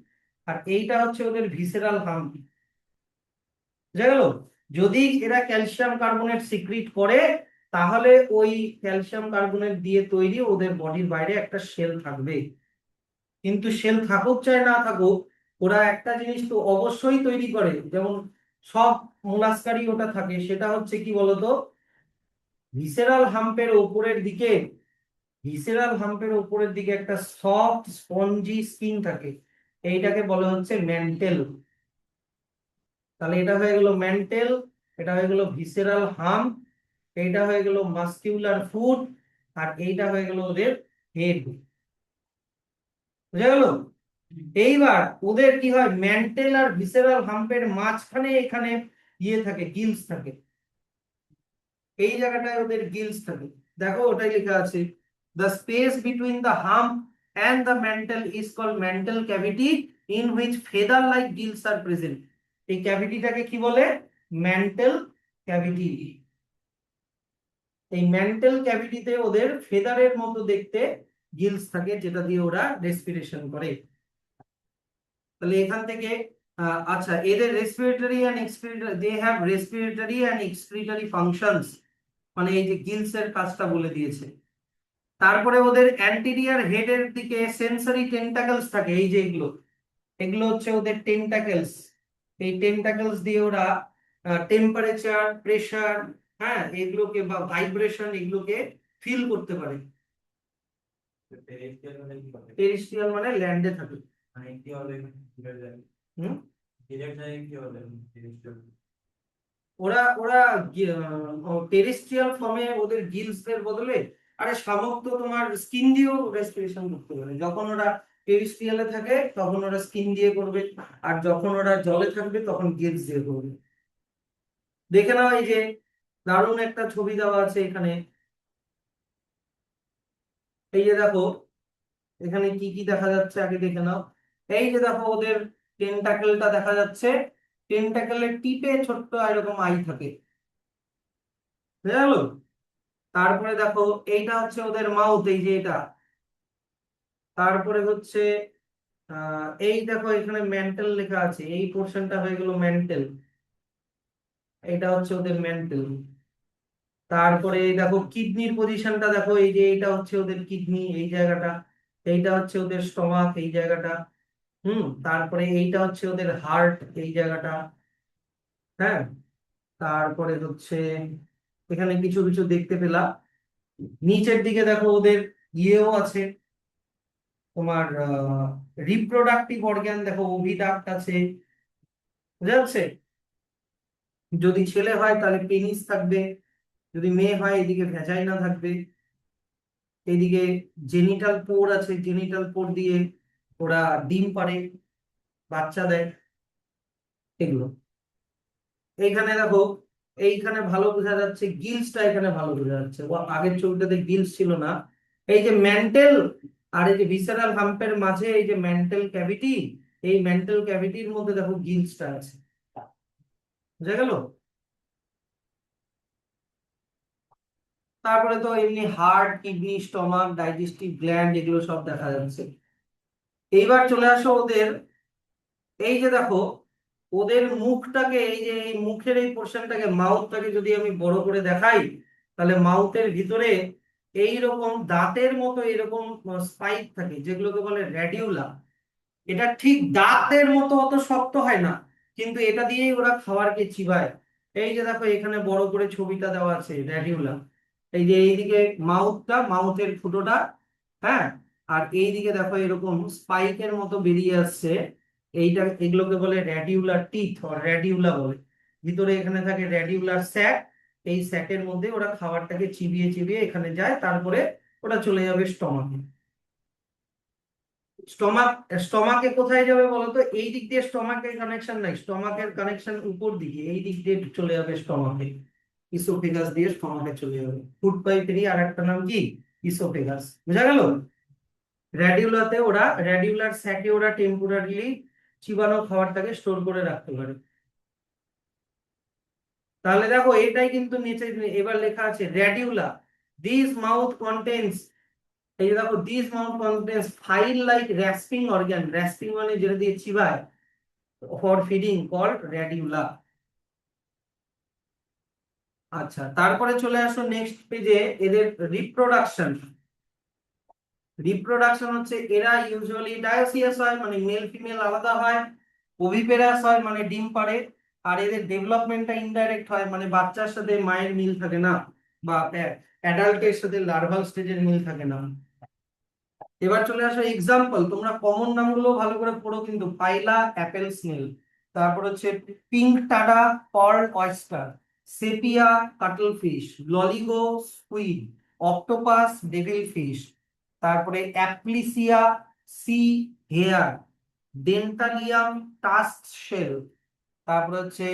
আর এইটা হচ্ছে ওদের ভিসেরাল হাম্প। বুঝা গেল? যদি এরা ক্যালসিয়াম কার্বনেট সিক্রিট করে, তাহলে ওই ক্যালসিয়াম কার্বনেট দিয়ে তৈরি ওদের বডির বাইরে একটা সেল থাকবে। কিন্তু সেল থাকুক চাই না থাকুক, ওরা একটা জিনিস তো অবশ্যই তৈরি করে, যেমন সব মোলাস্কারই ওটা থাকে, সেটা হচ্ছে কি বলতো, ভিসেরাল হাম্পের উপরের দিকে, ভিসেরাল হাম্পের উপরের দিকে একটা সফট স্পঞ্জি স্কিন থাকে, এইটাকে বলা হচ্ছে ম্যান্টেল। তাহলে এটা হয়ে গেল ম্যান্টেল, এটা হয়ে গেল ভিসেরাল হাম্প, এইটা হয়ে গেল মাসকিউলার ফুট, আর এইটা হয়ে গেল ওদের হেড। বুঝা গেল? এইবার ওদের কি হয়, ম্যান্টেল আর ভিসেরাল হাম্পের মাঝখানে এখানে ইয়ে থাকে, গিলস থাকে, এই জায়গাটায় ওদের গিলস থাকে। দেখো ওটাই লেখা আছে, the space between the hump and the mantle is called mantle cavity in which feather like gills are present. এই ক্যাভিটিটাকে কি বলে? Mantle cavity. এই ম্যান্টেল ক্যাভিটিতে ওদের ফেদারের মতো দেখতে গিলস থাকে, যেটা দিয়ে ওরা রেসপিরেশন করে। তাহলে এখান থেকে আচ্ছা, এদের respiratory and expiratory, they have respiratory and excretory functions, মানে এই যে গিলস এর কাজটা বলে দিয়েছে। তারপরে ওদের অ্যান্টেরিয়র হেডের দিকে সেন্সরি টেন্টাকলস থাকে, এই যে এগুলো, এগুলো হচ্ছে ওদের টেন্টাকলস। এই টেন্টাকলস দিয়ে ওরা টেম্পারেচার, প্রেসার, হ্যাঁ, এগুলোকে বা ভাইব্রেশন, এগুলোকে ফিল করতে পারে। টেরিস্ট্রিয়াল মানে ল্যান্ডে থাকে। হুম, ওরা ওরা টেরেস্ট্রিয়াল ফর্মে ওদের গিলস এর বদলে, আরে শামুক তো তোমার স্কিন দিয়েও রেসপিরেশন করতে পারে। যখন ওরা টেরেস্ট্রিয়ালে থাকে তখন ওরা স্কিন দিয়ে করবে, আর যখন ওরা জলে থাকবে তখন গিলস দিয়ে করবে। দেখে নাও, এই যে দারুণ একটা ছবি দেওয়া আছে এখানে, এই যে দেখো এখানে কি কি দেখা যাচ্ছে আগে দেখে নাও। এই যে দেখো ওদের টেন্টাকেলটা দেখা যাচ্ছে, টেন্টাকেলের টিপে ছোট্ট এরকম আই থাকে, বুঝা গেল? তারপরে দেখো এইটা হচ্ছে ওদের মাউথ, এই যে এটা। তারপরে হচ্ছে এই দেখো এখানে মেন্টাল লেখা আছে, এই পোর্শনটা হয়ে গেল মেন্টাল, এটা হচ্ছে ওদের মেন্টাল। তারপরে এই দেখো কিডনির পজিশনটা দেখো, এই যে এইটা হচ্ছে ওদের কিডনি, এই জায়গাটা। এইটা হচ্ছে ওদের স্টমাক, এই জায়গাটা। তারপরে এইটা হচ্ছে ওদের হার্ট, এই জায়গাটা। হ্যাঁ, তারপরে হচ্ছে এখানে কিছু কিছু দেখতে পেলাম, নিচের দিকে দেখো ওদের ইয়েও আছে, তোমার রিপ্রোডাক্টিভ অর্গান দেখো, ওভিডাক্ট আছে। বুঝা যাচ্ছে? যদি ছেলে হয় তাহলে পেনিস থাকবে, যদি মেয়ে হয় এদিকে ভ্যাজাইনা থাকবে, এদিকে জেনিটাল পোর আছে, জেনিটাল পোর দিয়ে ওরা ডিম পাড়ে, বাচ্চা দেয়, এগুলো। এইখানে দেখো, এইখানে ভালো বোঝা যাচ্ছে গিলসটা, এখানে ভালো বোঝা যাচ্ছে, ও আগের ছবিটাতে গিলস ছিল না। এই যে ম্যান্টেল আর এই যে ভিসেরাল হাম্পের মাঝে এই যে ম্যান্টেল ক্যাভিটি, এই ম্যান্টেল ক্যাভিটির মধ্যে দেখো গিলসটা আছে, বুঝা গেল? তারপরে তো এমনি heart, kidney, stomach, digestive gland এগুলো সব দেখা যাচ্ছে। এইবার চলে আসো ওদের, এই যে দেখো ওদের মুখটাকে, এই যে এই মুখের এই পোর্শনটাকে, মাউথটাকে যদি আমি বড় করে দেখাই, তাহলে মাউথের ভিতরে এই রকম দাঁতের মতো এরকম স্পাইক থাকে যেগুলোকে বলে র্যাডিউলা। এটা ঠিক দাঁতের মতো অত শক্ত হয় না, কিন্তু এটা দিয়েই ওরা খাবারকে চিবায়। এই যে দেখো এখানে বড় করে ছবিটা দেওয়া আছে র্যাডিউলা। এই যে এইদিকে মাউথটা, মাউথের ফুটোটা, হ্যাঁ, আর এইদিকে দেখো এরকম স্পাইকের মতো বেরিয়ে আসছে। এইটা, এগুলোকে বলে র্যাডিউলার টিথ বা র্যাডিউলা বলে। ভিতরে এখানে থাকে র্যাডিউলার স্যাক। এই স্যাকের মধ্যে ওরা খাবারটাকে চিবিয়ে চিবিয়ে এখানে যায়, তারপরে ওটা চলে যাবে স্টমাকে। স্টমাক, স্টমাকে কোথায় যাবে বলতো? এই দিক দিয়ে স্টমাকের কানেকশন নাই, স্টমাকের কানেকশন উপর দিকে, এই দিক দিয়ে চলে যাবে স্টমাকে, ইসোফেগাস দিয়ে স্টমাকে চলে যাবে। ফুড পাইপেরই আর একটা নাম কি? ইসোফেগাস। বুঝা গেল? র্যাডিউলাতে ওরা, র্যাডিউলার স্যাকে ওরা টেম্পোরারিলি চিবানো খাবারটাকে স্টোর করে রাখতে পারে। তাহলে দেখো এটাই কিন্তু নিচে এবার লেখা আছে র্যাডিউলা, দিস মাউথ কন্টেন্স, এই যে দেখো this mouth contains file like rasping organ, rasping মানে যেটা দিয়ে চিবায়, ফর ফিডিং, কল্ড র্যাডিউলা। আচ্ছা, তারপরে চলে আসো নেক্সট পেজে, এদের রিপ্রোডাকশন। রিপ্রোডাকশন হচ্ছে এরা ইউজুয়ালি ডায়োসিয়াস হয়, মানে মেল ফিমেল আলাদা হয়, ওভিপেরাস হয় মানে ডিম পাড়ে, আর এদের ডেভেলপমেন্টটা ইনডাইরেক্ট হয়, মানে বাচ্চার সাথে মায়ের মিল থাকে না, বা অ্যাডাল্টের সাথে লার্ভাল স্টেজের মিল থাকে না। এবার চলে আসো এক্সাম্পল, তোমরা কমন নামগুলো ভালো করে পড়ো কিন্তু। পাইলা, অ্যাপেল স্নেল, তারপর হচ্ছে Pinctada, pearl oyster, Sepia, cuttlefish, Loligo, squid, octopus, devil fish, তারপরে Aplysia, sea hare, Dentalium, tusk shell, তারপর হচ্ছে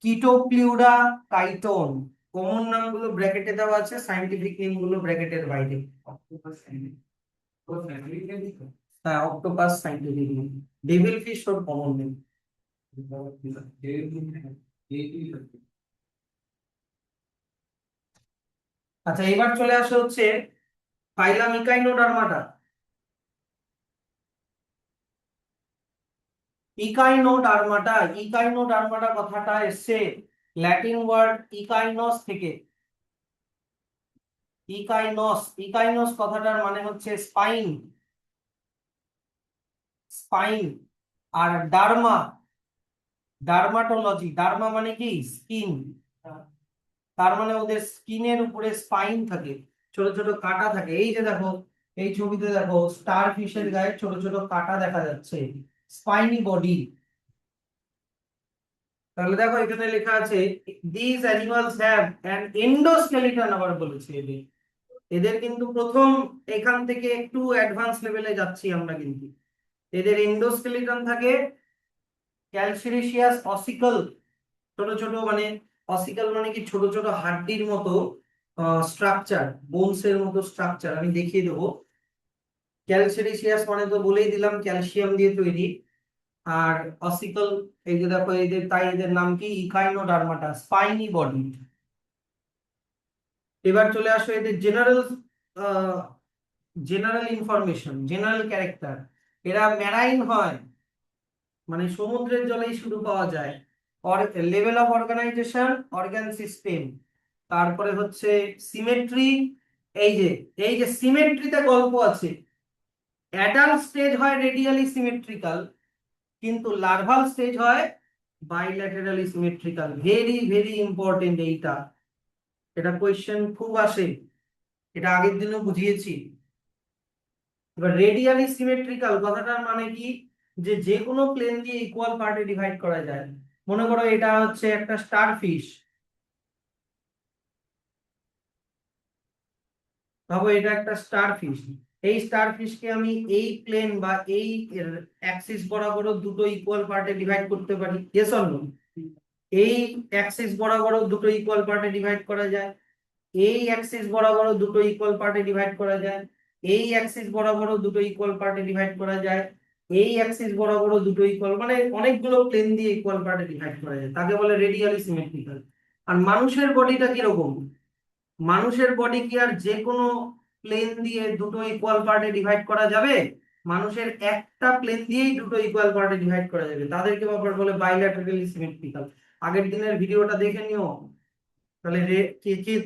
কিটোপ্লিউডা, কাইটোন। কমন নামগুলো ব্র্যাকেটে দেওয়া আছে, সায়েন্টিফিক নেম গুলো ব্র্যাকেটের বাইরে। হ্যাঁ, octopus scientific name, devil fish ওর কমন নেম। আচ্ছা, এবার চলে আসা হচ্ছে ফাইলাম ইকাইনোডার্মাটা। ইকাইনোডার্মাটা, ইকাইনোডার্মাটা কথাটা এসছে ল্যাটিন ওয়ার্ড ইকাইনস থেকে। ইকাইনস, ইকাইনস কথাটার মানে হচ্ছে স্পাইন, স্পাইন। আর ডার্মা, ডার্মাটোলজি, ডার্মা মানে কি? স্কিন। তার মানে ওদের স্কিনের উপরে স্পাইন থাকে, ছোট ছোট কাঁটা থাকে। এই যে দেখো এই ছবিতে দেখো স্টার ফিশের গায়ে ছোট ছোট কাঁটা দেখা যাচ্ছে, স্পাইনি বডি। তাহলে দেখো এখানে লেখা আছে দিস অ্যানিমালস হ্যাভ অ্যান এন্ডোস্কেলিটন, আবার বলেছে এদের, এদের কিন্তু প্রথম, এখান থেকে একটু অ্যাডভান্স লেভেলে যাচ্ছি আমরা কিন্তু। এদের এন্ডোস্কেলিটন থাকে, ক্যালসিরিশিয়াস অসিকল, ছোট ছোট মানে, অসিকল মানে কি? ছোট ছোট হাড্ডির মতো স্ট্রাকচার, বোনসের মতো স্ট্রাকচার, আমি দেখিয়ে দেবো। ক্যালসিরিশিয়াস মানে তো বলেই দিলাম, ক্যালসিয়াম দিয়ে তৈরি। আর অসিকল, এই যে দেখো এদের, তাই এদের নাম কি? Echinodermata, spiny body. এবার চলে আসো এদের general, general information, general character. এরা ম্যারাইন হয়, মানে সমুদ্রের জলেই শুধু পাওয়া যায়। Level of organisation, organ system, তারপরে হচ্ছে সিমেট্রি। এই যে, এই যে সিমেট্রিতে গল্প আছে। অ্যাডাল্ট স্টেজ হয় রেডিয়ালি সিমেট্রিক্যাল, কিন্তু লার্ভাল স্টেজ হয় bilaterally symmetrical. Very very important এইটা, এটা কোয়েশ্চেন খুব আসে, এটা আগের দিনও বুঝিয়েছি। এবার রেডিয়ালি সিমেট্রিক্যাল কথাটার মানে কি? যে যে কোনো প্লেন দিয়ে ইকুয়াল পার্টে ডিভাইড করা যায়। মনে করো এটা হচ্ছে একটা স্টার ফিশ, ভাবো এটা একটা স্টার ফিশ। এই স্টার ফিশকে আমি এই প্লেন বা এই অ্যাক্সিস বরাবর দুটো ইকুয়াল পার্টে ডিভাইড করতে পারি, ইয়েস অর নো? এই অ্যাক্সিস বরাবর দুটো ইকুয়াল পার্টে ডিভাইড করা যায়। এই অ্যাক্সিস বরাবরও দুটো ইকুয়াল পার্টে ডিভাইড করা যায়, এই অ্যাক্সিস বরাবরও দুটো ইকুয়াল পার্টে ডিভাইড করা যায়, এই অ্যাক্সিস বরাবরও দুটো ইকুয়াল, মানে অনেকগুলো প্লেন দিয়ে ইকুয়াল পার্টে ডিভাইড করা যায়, তাকে বলে রেডিয়ালি সিমেট্রিক্যাল। আর মানুষের বডিটা কিরকম? মানুষের বডি কি আর যে কোনো প্লেন দিয়ে দুটো ইকুয়াল পার্টে ডিভাইড করা যাবে? মানুষের একটা প্লেন দিয়েই দুটো ইকুয়াল পার্টে ডিভাইড করা যাবে, তাদেরকে আবার বলে বাইল্যাটারালি সিমেট্রিক্যাল। আগের দিনের ভিডিওটা দেখে নিও। তাহলে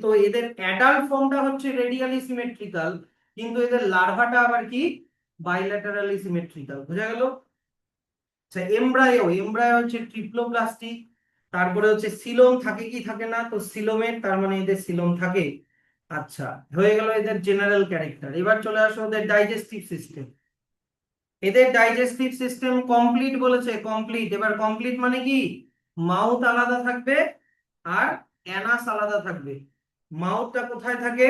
তো এদের অ্যাডাল্ট ফর্মটা হচ্ছে রেডিয়ালি সিমেট্রিক্যাল, কিন্তু এদের লার্ভাটা আবার কি বাইল্যাটারালি সিমেট্রিক্যাল। বোঝা গেল? আচ্ছা, এমব্রায়ো হচ্ছে ট্রিপ্লোপ্লাস্টিক। তারপরে হচ্ছে সিলোম থাকে কি থাকে না, তো সিলোমের, তার মানে এদের সিলোম থাকে। আচ্ছা, হয়ে গেল এদের জেনারেল ক্যারেক্টার। এবার চলে আসো ওদের ডাইজেস্টিভ সিস্টেম। এদের ডাইজেস্টিভ সিস্টেম কমপ্লিট বলেছে, কমপ্লিট। এবার কমপ্লিট মানে কি? মাউথ আলাদা থাকবে আর অ্যানাস আলাদা থাকবে। মাউথটা কোথায় থাকে?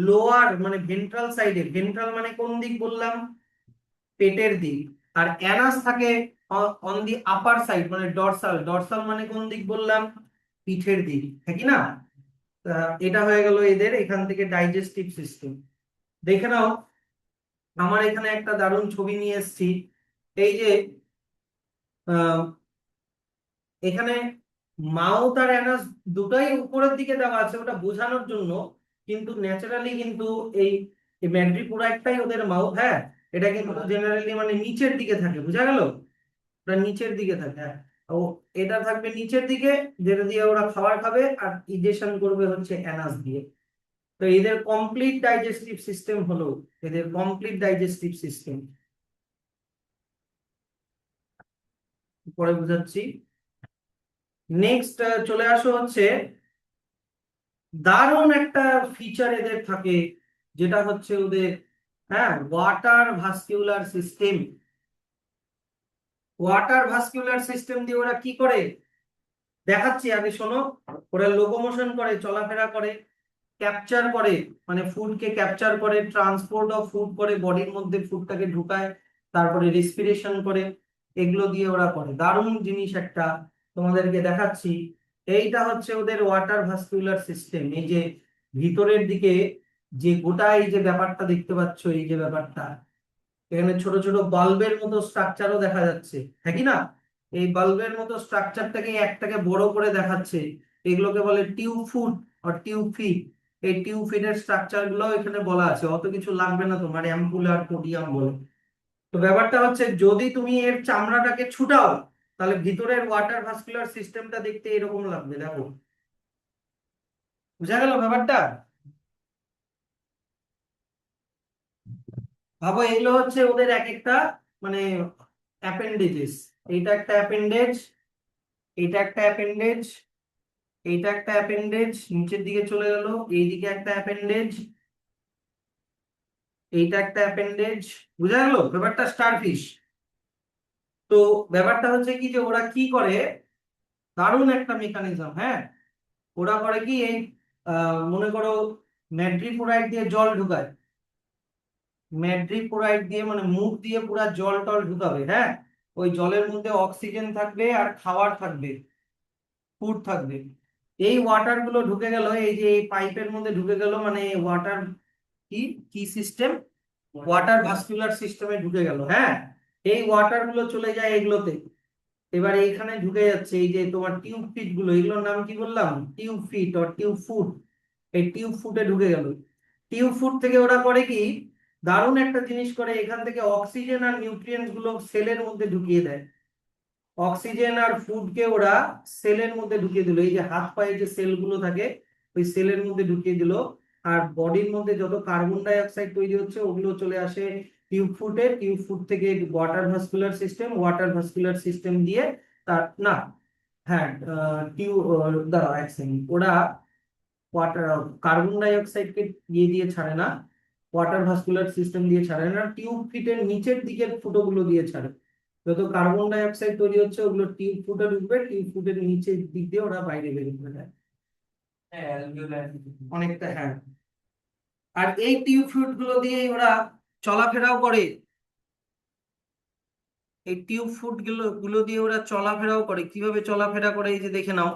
লোয়ার মানে ভেন্ট্রাল সাইডে। ভেন্ট্রাল মানে কোন দিক বললাম? পেটের দিক। আর অ্যানাস থাকে অন দি আপার সাইড মানে ডরসাল। ডরসাল মানে কোন দিক বললাম? পিঠের দিক, ঠিক না? এটা হয়ে গেল এদের এখান থেকে ডাইজেস্টিভ সিস্টেম। দেখে নাও, আমার এখানে একটা দারুণ ছবি নিয়ে এসেছি। এই যে আহ, এখানে মাউথ আর অ্যানাস দুটাই উপরের দিকে দেওয়া আছে ওটা বোঝানোর জন্য, কিন্তু ন্যাচারালি কিন্তু এই ম্যাড্রিপোরাইটটাই ওদের মাউথ। হ্যাঁ, এটা কিন্তু জেনারেলি মানে নিচের দিকে থাকে, বোঝা গেল? ওটা নিচের দিকে থাকে, হ্যাঁ। ও, এটা থাকবে নিচের দিকে, যেটা দিয়ে ওরা খাবার খাবে, আর ইজেশন করবে হচ্ছে অ্যানাস দিয়ে। তো এদের কমপ্লিট ডাইজেস্টিভ সিস্টেম হলো, এদের কমপ্লিট ডাইজেস্টিভ সিস্টেম। পরে বুঝাচ্ছি। নেক্সট চলে আসো হচ্ছে দারুণ একটা ফিচার এদের থাকে, যেটা হচ্ছে ওদের, হ্যাঁ, ওয়াটার ভাস্কিউলার সিস্টেম। ওয়াটার ভাস্কিউলার সিস্টেম দিয়ে ওরা কি করে দেখাচ্ছি, আগে শোনো। ওরা লোকোমোশন করে, চলাফেরা করে, ক্যাপচার করে, মানে ফুডকে ক্যাপচার করে, ট্রান্সপোর্ট অফ ফুড করে, বডির মধ্যে ফুডটাকে ঢুকায়, তারপরে রেসপিরেশন করে। এগুলো দিয়ে ওরা করে, দারুণ জিনিস একটা তোমাদেরকে দেখাচ্ছি। এইটা হচ্ছে ওদের ওয়াটার ভাস্কুলার সিস্টেম। এই যে ভিতরের দিকে যে গোটা এই যে ব্যাপারটা দেখতে পাচ্ছ, এই যে ব্যাপারটা, এখানে ছোট ছোট বাল্বের মতো স্ট্রাকচারও দেখা যাচ্ছে, হ্যাঁ কি না? এই বাল্বের মতো স্ট্রাকচারটাকে একটাকে বড় করে দেখাচ্ছে। এগুলোকে বলে টিউব ফুট আর টিউব ফিট। এই টিউব ফিটের স্ট্রাকচার গুলো এখানে বলা আছে, অত কিছু লাগবে না তোমার, অ্যাম্পুল আর পোডিয়াম বলে। তো ব্যাপারটা হচ্ছে, যদি তুমি এর চামড়াটাকে ছুটাও, তাহলে ভিতরের ওয়াটার ভাস্কুলার সিস্টেমটা দেখতে এরকম লাগবে, দেখো। বুঝা গেল ব্যাপারটা? ভাবো এগুলো হচ্ছে ওদের এক একটা মানে অ্যাপেন্ডেজেস। এইটা একটা অ্যাপেন্ডেজ, এইটা একটা অ্যাপেন্ডেজ, এইটা একটা অ্যাপেন্ডেজ, নিচের দিকে চলে গেল, এইদিকে একটা অ্যাপেন্ডেজ, এইটা একটা অ্যাপেন্ডেজ। বুঝা গেল ব্যাপারটা? স্টারফিশ। তো ব্যাপারটা হচ্ছে কি, যে ওরা কি করে, দারুণ একটা মেকানিজম, হ্যাঁ। ওরা করে কি, এই মনে করো ম্যাড্রিপোরাইট দিয়ে জল ঢুকায়। ম্যাড্রিপোরাইট দিয়ে মানে মুখ দিয়ে পুরা জল টল ঢুকাবে, হ্যাঁ। ওই জলের মধ্যে অক্সিজেন থাকবে আর খাবার থাকবে, ফুড থাকবে। এই ওয়াটার গুলো ঢুকে গেল, এই যে এই পাইপের মধ্যে ঢুকে গেল, মানে ওয়াটার কি কি সিস্টেম, ওয়াটার ভাস্কুলার সিস্টেমে ঢুকে গেল, হ্যাঁ। এই ওয়াটার গুলো চলে যায় এগুলোতে। এবার এইখানে ঢুকে যাচ্ছে এই যে তোমার টিউব ফিট গুলো, এগুলোর নাম কি বললাম? টিউব ফিট আর টিউব ফুট। এই টিউব ফুটে ঢুকে গেল। টিউব ফুট থেকে ওরা করে কি, দারুণ একটা জিনিস করে, এখান থেকে অক্সিজেন আর নিউট্রিয়েন্টস গুলো সেলের মধ্যে ঢুকিয়ে দেয়। অক্সিজেন আর ফুডকে ওরা সেলের মধ্যে ঢুকিয়ে দিল, এই যে হাত পায়ে যে সেলগুলো থাকে, ওই সেলের মধ্যে ঢুকিয়ে দিল। আর বডির মধ্যে যত কার্বন ডাই অক্সাইড তৈরি হচ্ছে, ওগুলো চলে আসে টিউব ফুটে। টিউব ফুট থেকে water vascular system, water vascular system দিয়ে তার না, হ্যাঁ, টিউব, দাঁড়াও এক সেকেন্ড, ওরা ওয়াটার কার্বন ডাই অক্সাইডকে ইয়ে দিয়ে ছাড়ে না, ওয়াটার ভাস্কুলার সিস্টেম দিয়ে ছাড়ে না, টিউব ফিটের নিচের দিকের ফুটোগুলো দিয়ে ছাড়ে। যত কার্বন ডাই অক্সাইড তৈরি হচ্ছে, ওগুলো টিউব ফুটে ঢুকবে, টিউব ফুটের নিচের দিক দিয়ে ওরা বাইরে বেরিয়ে যায় অনেকটা, হ্যাঁ। আর এই টিউব ফ্লুইড গুলো দিয়েই ওরা চলাফেরাও করে। এই টিউব ফুড গুলো দিয়ে ওরা চলাফেরাও করে। কিভাবে চলাফেরা করে, এই যে দেখে নাও।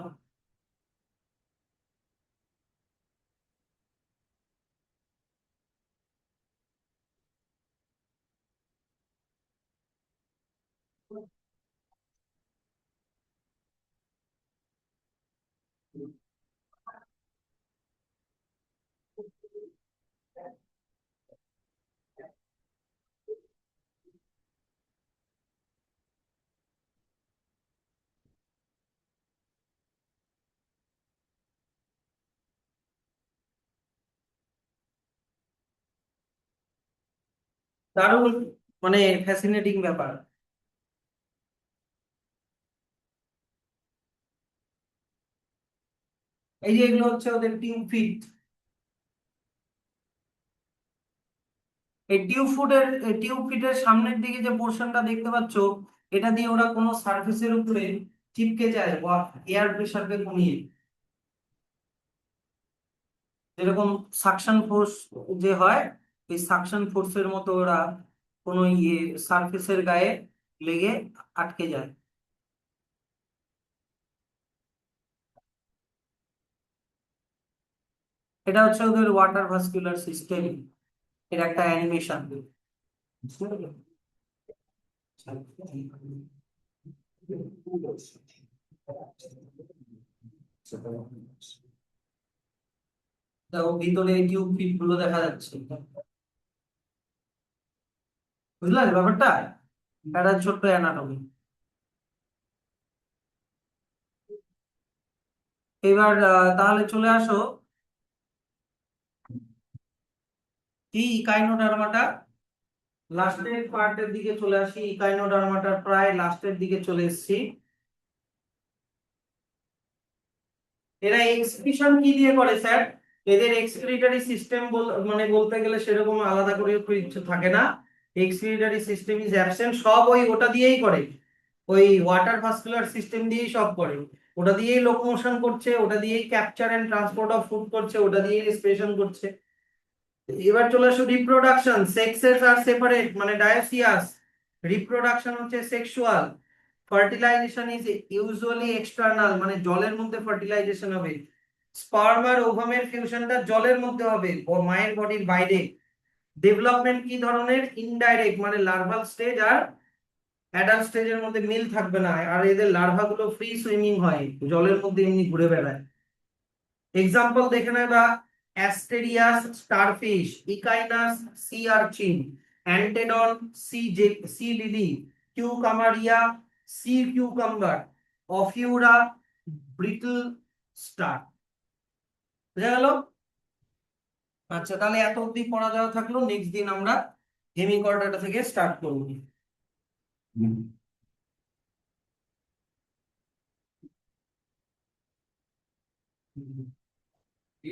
দারুণ, মানে ফ্যাসিনেটিং ব্যাপার। এই যে এগুলো হচ্ছে ওদের টিউব ফিট। এই টিউব ফিটের সামনের দিকে যে পোর্শনটা দেখতে পাচ্ছ, এটা দিয়ে ওরা কোনো সারফেসের উপরে চিপকে যায় বা এয়ার প্রেসারকে কমিয়ে, যেরকম সাকশন ফোর্স যে হয়, এই সাকশন ফোর্সের মতো ওরা কোনো সারফেসের গায়ে লেগে আটকে যায়। এটা হচ্ছে ওদের ওয়াটার ভাস্কুলার সিস্টেম, এর একটা অ্যানিমেশন। দেখো ভিতরে টিউব ফিট গুলো দেখা যাচ্ছে, বুঝলে ব্যাপারটা? একটা ছোট্ট অ্যানাটমি। এবার তাহলে চলে আসো কি ইকাইনোডার্মাটা, লাস্টের পার্টের দিকে চলে আসি। ইকাইনোডার্মাটার প্রায় লাস্টের দিকে চলে এসেছি। এরা এক্সক্রিশন কি দিয়ে করে স্যার? এদের এক্সক্রিটরি সিস্টেম মানে বলতে গেলে সেরকম আলাদা করে কিছু থাকে না। এক্সক্রিটরি সিস্টেম ইজ অ্যাবসেন্ট, সব ওই ওটা দিয়েই করে, ওই ওয়াটার ভাস্কুলার সিস্টেম দিয়েই সব করে। ওটা দিয়েই লোকোমোশন করছে, ওটা দিয়েই capture and transport of food করছে, ওটা দিয়েই রেসপিরেশন করছে। এবার চলে আসো রিপ্রোডাকশন। সেক্সেস আর সেপারেট মানে ডায়োসিয়াস। রিপ্রোডাকশন হচ্ছে sexual. Fertilisation is usually external, মানে জলের মধ্যে ফার্টিলাইজেশন হবে। স্পার্ম আর ওভামের ফিউশনটা জলের মধ্যে হবে, ও মায়ের বডির বাইরে। ডেভেলপমেন্ট কি ধরনের? ইনডাইরেক্ট, মানে লার্ভাল স্টেজ আর অ্যাডাল্ট স্টেজের মধ্যে মিল থাকবে না, আর এদের লার্ভা গুলো ফ্রি সুইমিং হয়, জলের মধ্যে এমনি ঘুরে বেড়ায়। এক্সাম্পল দেখে নেয় বা Asterias starfish, Echinus sea urchin, Antedon sea lily, Cucumaria sea cucumber, Ophiura brittle star. বুঝা গেল? আচ্ছা, তাহলে এত অবধি পড়া যাওয়া থাকলো। নেক্সট দিন আমরা হেমিকর্ডাটা থেকে স্টার্ট করবো। কি